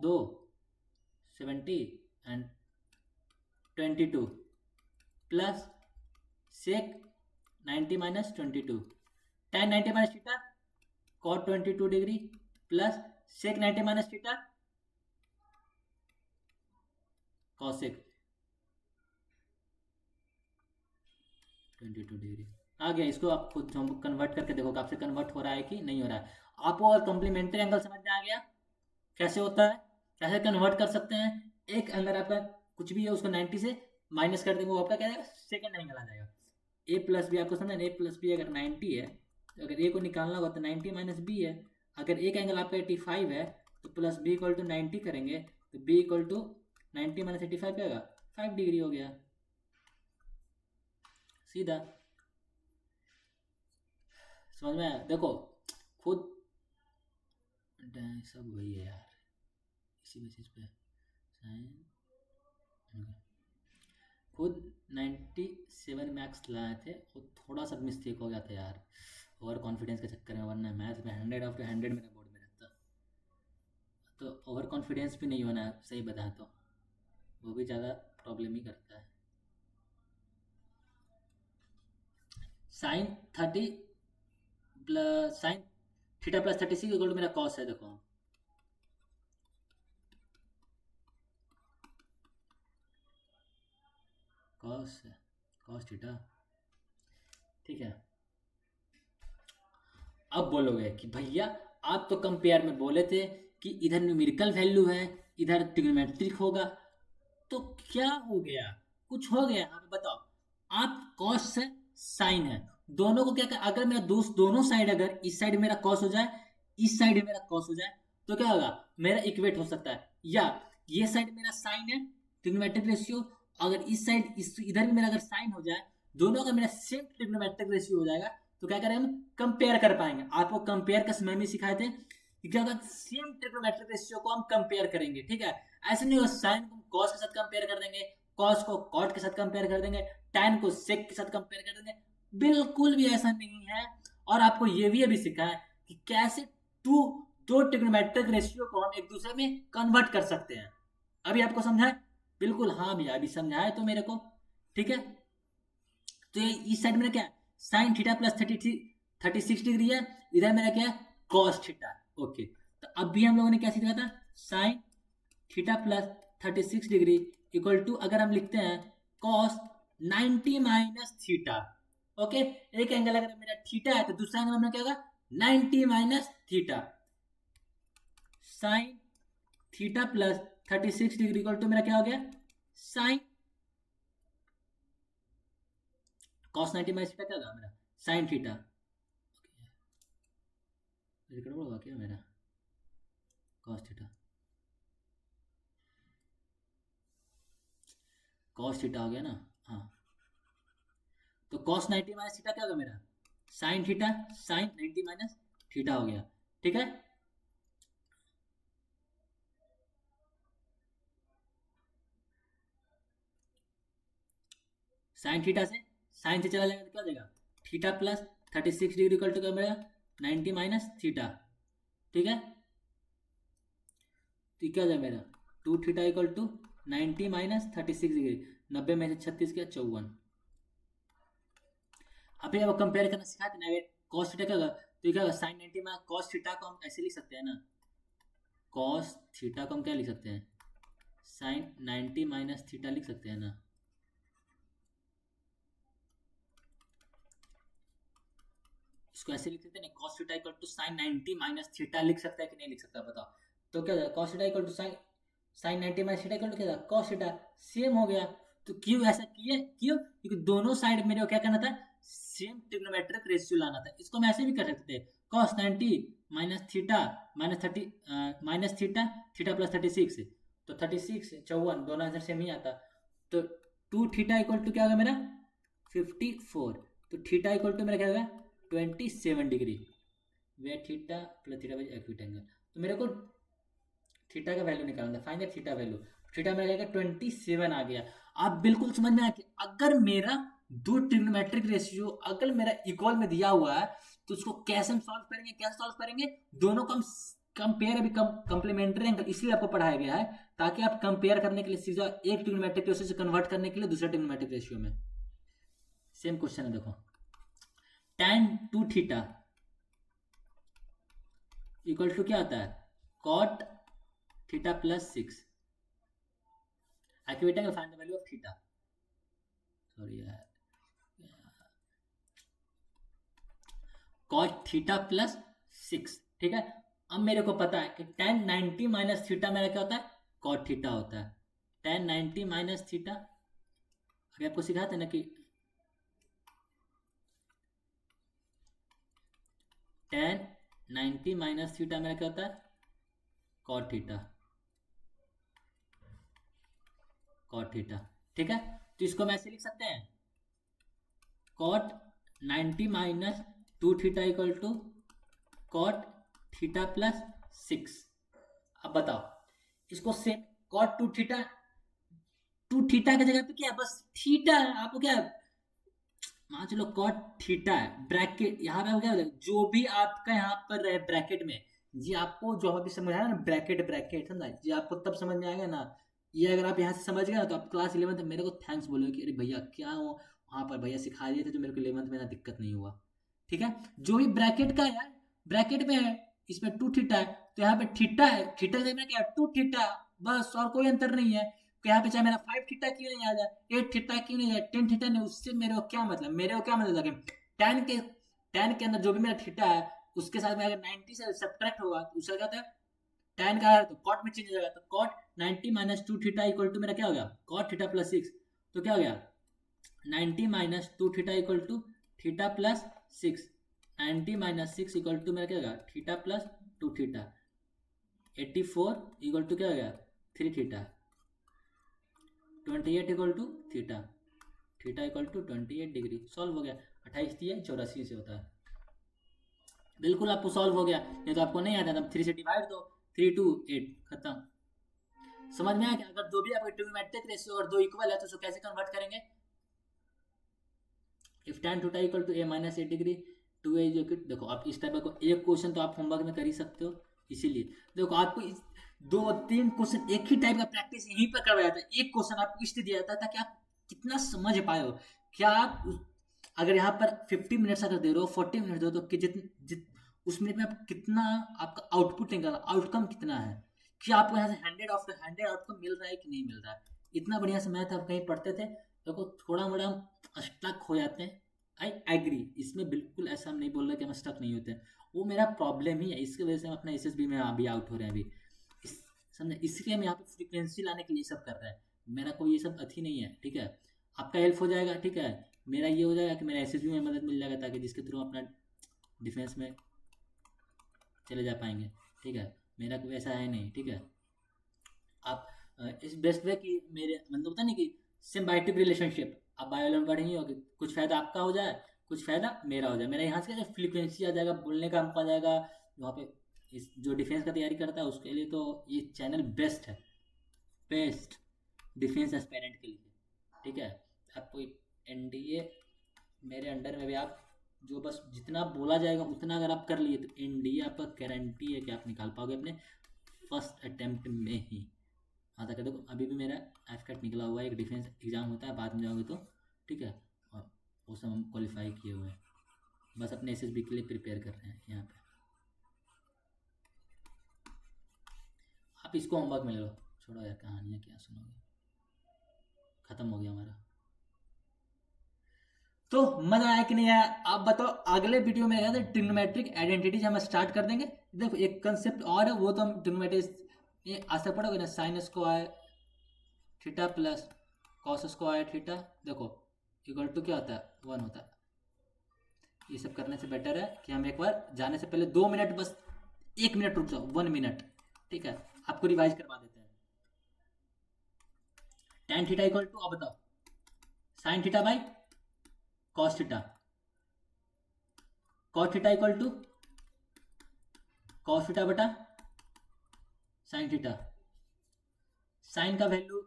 2 70 and 22 plus sec 90 - 22, tan 90 - theta cot 22 degree plus sec 90 - theta cosec 22 degree आ गया। इसको आप खुद कन्वर्ट करके देखो आपसे कन्वर्ट हो रहा है कि नहीं हो रहा है। आपको और कॉम्प्लीमेंट्री एंगल समझ में आ गया कैसे होता है, कैसे कन्वर्ट कर सकते हैं। एक अगर आपका कुछ भी है उसको 90 से माइनस कर देंगे, वो आपका क्या जाएगा सेकंड एंगल आ जाएगा। ए प्लस बी आपको समझना, ए प्लस बी अगर 90 है तो अगर ए को निकालना होगा तो 90 - बी है। अगर एक एंगल आपका 85 है तो प्लस बी इक्वल टू 90 करेंगे तो बी इक्वल टू 90 - 85 क्या होगा 5 डिग्री हो गया, सीधा। समझ में आया, देखो खुद सब वही है यार, इसी बेसिस पे साइन खुद 97 मैक्स लाए थे, वो थोड़ा सा मिस्टेक हो गया था यार ओवर कॉन्फिडेंस के चक्कर में, वरना मैथ्स में 100 मेरा बोर्ड में रहता। तो ओवर कॉन्फिडेंस भी नहीं होना है, सही बताया तो वो भी ज़्यादा प्रॉब्लम ही करता है। Sine 30 plus sine theta plus 36 equal to मेरा कॉस है, देखो कॉस है, कॉस थीटा, ठीक है। अब बोलोगे कि भैया आप तो कंपेयर में बोले थे कि इधर न्यूमेरिकल वैल्यू है इधर ट्रिग्नोमेट्रिक होगा, तो क्या हो गया, कुछ हो गया यहाँ पे बताओ। आप कॉस है साइन है, दोनों को क्या कर, अगर मेरा दोस्त दोनों साइड, अगर इस साइड मेरा कॉस हो जाए इस साइड मेरा कॉस हो जाए तो क्या होगा मेरा इक्वेट हो सकता है। या ये साइड मेरा साइन है ट्रिग्नोमेट्रिक रेशियो, अगर इस साइड इस इधर भी मेरा अगर साइन हो जाए, दोनों का मेरा सेम ट्रिग्नोमेट्रिक रेशियो हो जाएगा, तो क्या करें हम कंपेयर कर पाएंगे। आपको कंपेयर का समय में सिखाए थे कि क्या होगा सेम ट्रिग्नोमेट्रिक रेशियो को हम कंपेयर करेंगे, ठीक है। ऐसे नहीं होगा साइन को कॉस के साथ कंपेयर कर देंगे, कॉस को कॉट के साथ कंपेयर कर देंगे, टैन को सेक के साथ कंपेयर कर देंगे, बिल्कुल भी ऐसा नहीं है। और आपको ये भी अभी सिखा है कि कैसे टू दो ट्रिग्नोमेट्रिक रेशियो को हम एक दूसरे में कन्वर्ट कर सकते हैं। अभी आपको समझा है, बिल्कुल हाँ भैया अभी समझा है तो मेरे को, ठीक है। तो ये इस साइड में क्या है साइन थीटा प्लस 36 डिग्री है, इधर मेरा क्या है कॉस थीटा, ओके। तो अब भी हम लोगों ने क्या सीखा था sine theta plus 36 degree equal to, अगर हम लिखते हैं कॉस 90 - थीटा, ओके। एक एंगल अगर मेरा थीटा है तो दूसरा एंगल मेरा क्या होगा 90 - theta, sine theta plus 36 degree equal to मेरा क्या हो गया साइन कॉस 90 - थीटा क्या होगा मेरा साइन थीटा, गड़बड़ होगा क्या मेरा कॉस थीटा, कॉस थीटा हो गया ना, हाँ। तो कॉस 90 माइनस थीटा क्या होगा मेरा, sine theta, sine 90 minus theta हो गया, ठीक है। साइन थीटा से साइन से चला जाएगा तो क्या हो जाएगा, theta plus 36 degree equal to क्या मेरा 90 माइनस थीटा, ठीक है। तो क्या हो जाएगा मेरा 2 theta equal to 90 minus 36 degree, 90 में से 36 क्या 54। अभी अब कंपेयर करना सिखाते ना, अगर कॉस थीटा क्या होगा तो क्या होगा साइन 90 में कॉस थीटा को हम ऐसे लिख सकते हैं ना, कॉस थीटा को हम क्या लिख सकते हैं, साइन 90 माइनस थीटा लिख सकते हैं ना। इसको ऐसे लिख सकते हैं cos theta equal to sine 90 minus theta लिख सकता है कि नहीं लिख सकता बताओ। तो क्या cos theta equal to sine sine 90 minus theta equal to क्या कॉस थीटा, सेम हो गया। तो क्यों ऐसा किए, क्यों, क्योंकि दोनों साइड मेरे को क्या करना था, सेम ट्रिग्नोमेट्रिक रेशियो लाना था। इसको हम ऐसे भी कर सकते थे cos 90 minus theta minus 30 minus theta theta plus 36, तो 36 54 दोनों आंसर सेम ही आता। तो 2 थीटा इक्वल टू क्या होगा मेरा 54, तो थीटा इक्वल टू मेरा क्या होगा 27 degree, way theta plus theta by acute angle. तो मेरे को थीटा का वैल्यू निकालना था, find the theta value, theta मेरा क्या 27 आ गया। आप बिल्कुल समझ में आ कि अगर मेरा दो ट्रिग्नोमेट्रिक रेशियो अगर मेरा इक्वल में दिया हुआ है तो उसको कैसे हम सॉल्व करेंगे, कैसे सॉल्व करेंगे, दोनों को हम कंपेयर, अभी कंप्लीमेंट्री एंगल इसलिए आपको पढ़ाया गया है ताकि आप कंपेयर करने के लिए सीधा एक ट्रिग्नोमेट्रिक रेशियो से कन्वर्ट करने के लिए दूसरे ट्रिग्नोमेट्रिक रेशियो में। सेम क्वेश्चन है देखो, tan 2 थीटा इक्वल टू क्या आता है cot theta plus 6, accurate angle find the value of theta, sorry यार, cot थीटा प्लस 6, ठीक है। अब मेरे को पता है कि tan 90 माइनस थीटा मेरा क्या होता है cot थीटा होता है, tan 90 माइनस थीटा, अभी आपको सिखाते ना कि tan 90 माइनस थीटा मेरा क्या होता है cot थीटा, cot थीटा, ठीक है। तो इसको हम ऐसे लिख सकते हैं cot 90 minus 2 theta equal to cot theta plus 6। अब बताओ इसको सेम cot 2 थीटा, 2 थीटा की जगह पे क्या है बस थीटा, आपको क्या मान चलो cot थीटा है, ब्रैकेट यहाँ पे क्या जो भी आपका यहाँ पर रहे ब्रैकेट में, जी आपको जो अभी समझ आया ना ब्रैकेट ब्रैकेट समझा जी आपको तब समझ में आएगा ना। ये अगर आप यहाँ से समझ गए ना तो आप क्लास 11th मेरे को थैंक्स बोलोगे कि अरे भैया क्या हो वहाँ पर भैया सिखा दिए थे जो मेरे को 11th में ना दिक्कत नहीं हुआ, ठीक है। जो भी ब्रैकेट का है ब्रैकेट में है इसमें 2 थीटा है तो यहाँ पे थीटा है, थीटा में क्या है 2 थीटा, बस और कोई अंतर नहीं है। तो यहाँ पे चाहे मेरा 5 थीटा क्यों नहीं आ जाए 8 थीटा क्यों नहीं जाए 10 थीटा नहीं, उससे मेरे को क्या मतलब, मेरे को क्या मतलब कि tan के अंदर जो भी मेरा थीटा है उसके साथ में अगर 90 से सब्ट्रैक्ट होगा तो उसका क्या होता है tan का है तो cot में चेंज हो जाएगा, तो cot 90 minus 2 theta equal to मेरा क्या हो गया cot थीटा प्लस 6, तो क्या हो गया 90 minus 2 theta equal to theta plus 6, 90 minus 6 equal to मेरा क्या होगा theta plus 2 theta, 84 equal to क्या हो गया 3 theta, 28 equal to theta, theta equal to 28 degree, solve हो गया। 28 दिया 84 से होता है, बिल्कुल आपको सॉल्व हो गया। ये तो आपको नहीं आता था 3 से डिवाइड दो 3 2 8 खत्म। समझ में आया क्या, अगर दो भी आपके ट्रिग्नोमेट्रिक रेशियो और दो इक्वल है तो उसको कैसे कन्वर्ट करेंगे, if tan theta equal to a minus 8 degree 2a जो कि देखो आप इस टाइप का एक क्वेश्चन तो आप होमवर्क में कर ही सकते हो, इसीलिए देखो आपको दो तीन क्वेश्चन एक ही टाइप का प्रैक्टिस यहीं पर करवाया जाता है, एक क्वेश्चन आपको इसलिए दिया जाता है ताकि आप कितना समझ पाए हो। क्या आप अगर यहाँ पर 50 मिनट्स अगर दे रहे हो 40 मिनट दे रहे हो तो उस मिनट में आप कितना आपका आउटपुट निकाल आउटकम कितना है कि आपको यहाँ से 100 आउटकम मिल रहा है कि नहीं मिल रहा है। इतना बढ़िया से मैथ आप कहीं पढ़ते थे देखो थोड़ा मोड़ा हम स्टक हो जाते हैं, आई एग्री, इसमें बिल्कुल ऐसा हम नहीं बोल रहे कि हम स्टक नहीं होते हैं, वो मेरा प्रॉब्लम ही है, इसकी वजह से हम अपना एसएसबी में अभी आउट हो रहे हैं अभी समझे, इसलिए हम यहाँ पे फ्रीक्वेंसी लाने के लिए सब कर रहे हैं। मेरा कोई ये सब अथी नहीं है, ठीक है, आपका हेल्प हो जाएगा, ठीक है, मेरा ये हो जाएगा कि मेरा एसएसबी में मदद मिल जाएगा ताकि जिसके थ्रू अपना डिफेंस में चले जा पाएंगे, ठीक है। मेरा कोई ऐसा है नहीं, ठीक है। आप इस बेस्ट वे कि मेरे मतलब होता नहीं कि सिम्बायोटिक रिलेशनशिप, आप बायोलॉजी पढ़ेंगे होगी, कुछ फ़ायदा आपका हो जाए, कुछ फ़ायदा मेरा हो जाए। मेरा यहाँ से फ्रीक्वेंसी आ जाएगा, बोलने का हमको आ जाएगा। वहाँ पे इस जो डिफेंस का तैयारी करता है उसके लिए तो ये चैनल बेस्ट है, बेस्ट डिफेंस एस्पायरेंट के लिए। ठीक है, आपको एनडीए मेरे अंडर में भी आप जो बस जितना बोला जाएगा उतना अगर आप कर लिए तो एनडीए आपका गारंटी है कि आप निकाल पाओगे अपने फर्स्ट अटेम्प्ट में ही। हाँ तक देखो अभी भी मेरा एफकेट निकला हुआ है, एक डिफेंस एग्ज़ाम होता है बाद में जाओगे तो, ठीक है, और वो सब हम क्वालिफाई किए हुए हैं, बस अपने एसएसबी के लिए प्रिपेयर कर रहे हैं यहाँ पे। आप इसको होमवर्क में ले लो, छोड़ो यार कहानियाँ क्या सुनोगे, ख़त्म हो गया हमारा। तो मजा आया कि नहीं आया आप बताओ। अगले वीडियो में याद है ट्रिग्नोमेट्रिक आइडेंटिटीज हम स्टार्ट कर देंगे। देखो एक कंसेप्ट और है, वो तो हम ट्रिग्नोमेट्रिक ये आज तक पढ़ोगे ना, sign square theta plus cos square theta, देखो इक्वल टू क्या होता है 1 होता है। ये सब करने से बेटर है कि हम एक बार जाने से पहले 2 मिनट, बस 1 मिनट रुक जाओ, 1 मिनट, ठीक है, आपको रिवाइज करवा देते हैं। tan थीटा इक्वल टू, अब बताओ, sine theta by cos theta, cos theta equal to cos theta बटा साइन थीटा। साइन का वैल्यू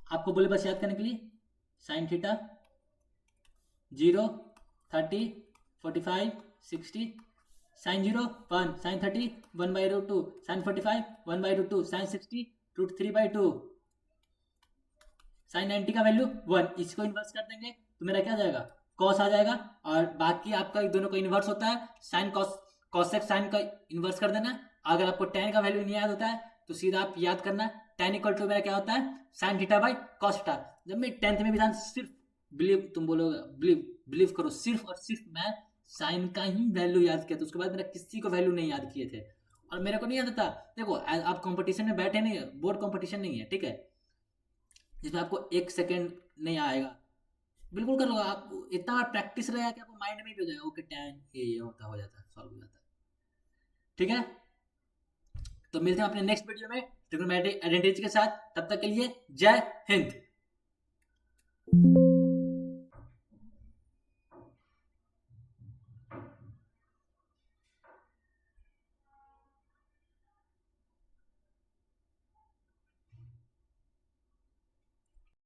आपको बोले बस याद करने के लिए, sine theta 0 30 45 60, sine 0 1, sine 30 1/√2, sine 45 1/√2, sine 60 √3/2, sine 90 का वैल्यू 1। इसको इन्वर्स कर देंगे तो मेरा क्या आ जाएगा, कॉस आ जाएगा। और बाकी आपका दोनों का इन्वर्स होता है, साइन कॉस, कॉसेक साइन का इन्वर्स कर देना। अगर आपको tan का वैल्यू नहीं याद होता है तो सीधा आप याद करना tan इक्वल टू मेरा क्या होता है, sine theta by cos theta. जब मैं 10th में भी था सिर्फ बिलीव, तुम बोलोगे बिलीव करो, सिर्फ और सिर्फ मैं साइन का ही वैल्यू याद किया था, उसके बाद मेरा किसी को वैल्यू नहीं याद किए थे। और मेरे को नहीं याद था। देखो आप कंपटीशन में बैठे नहीं, बोर्ड कंपटीशन नहीं है, ठीक है, जिसमें आपको 1 सेकेंड नहीं आएगा, बिल्कुल कर लो आप, इतना बार प्रैक्टिस रहेगा कि आपको माइंड में भी हो जाएगा, ओके टैन ये होता हो जाता है, सॉल्व हो जाता है। ठीक है, तो मिलते हैं अपने नेक्स्ट वीडियो में ट्रिग्नोमेट्रिक आइडेंटिटी के साथ, तब तक के लिए जय हिंद।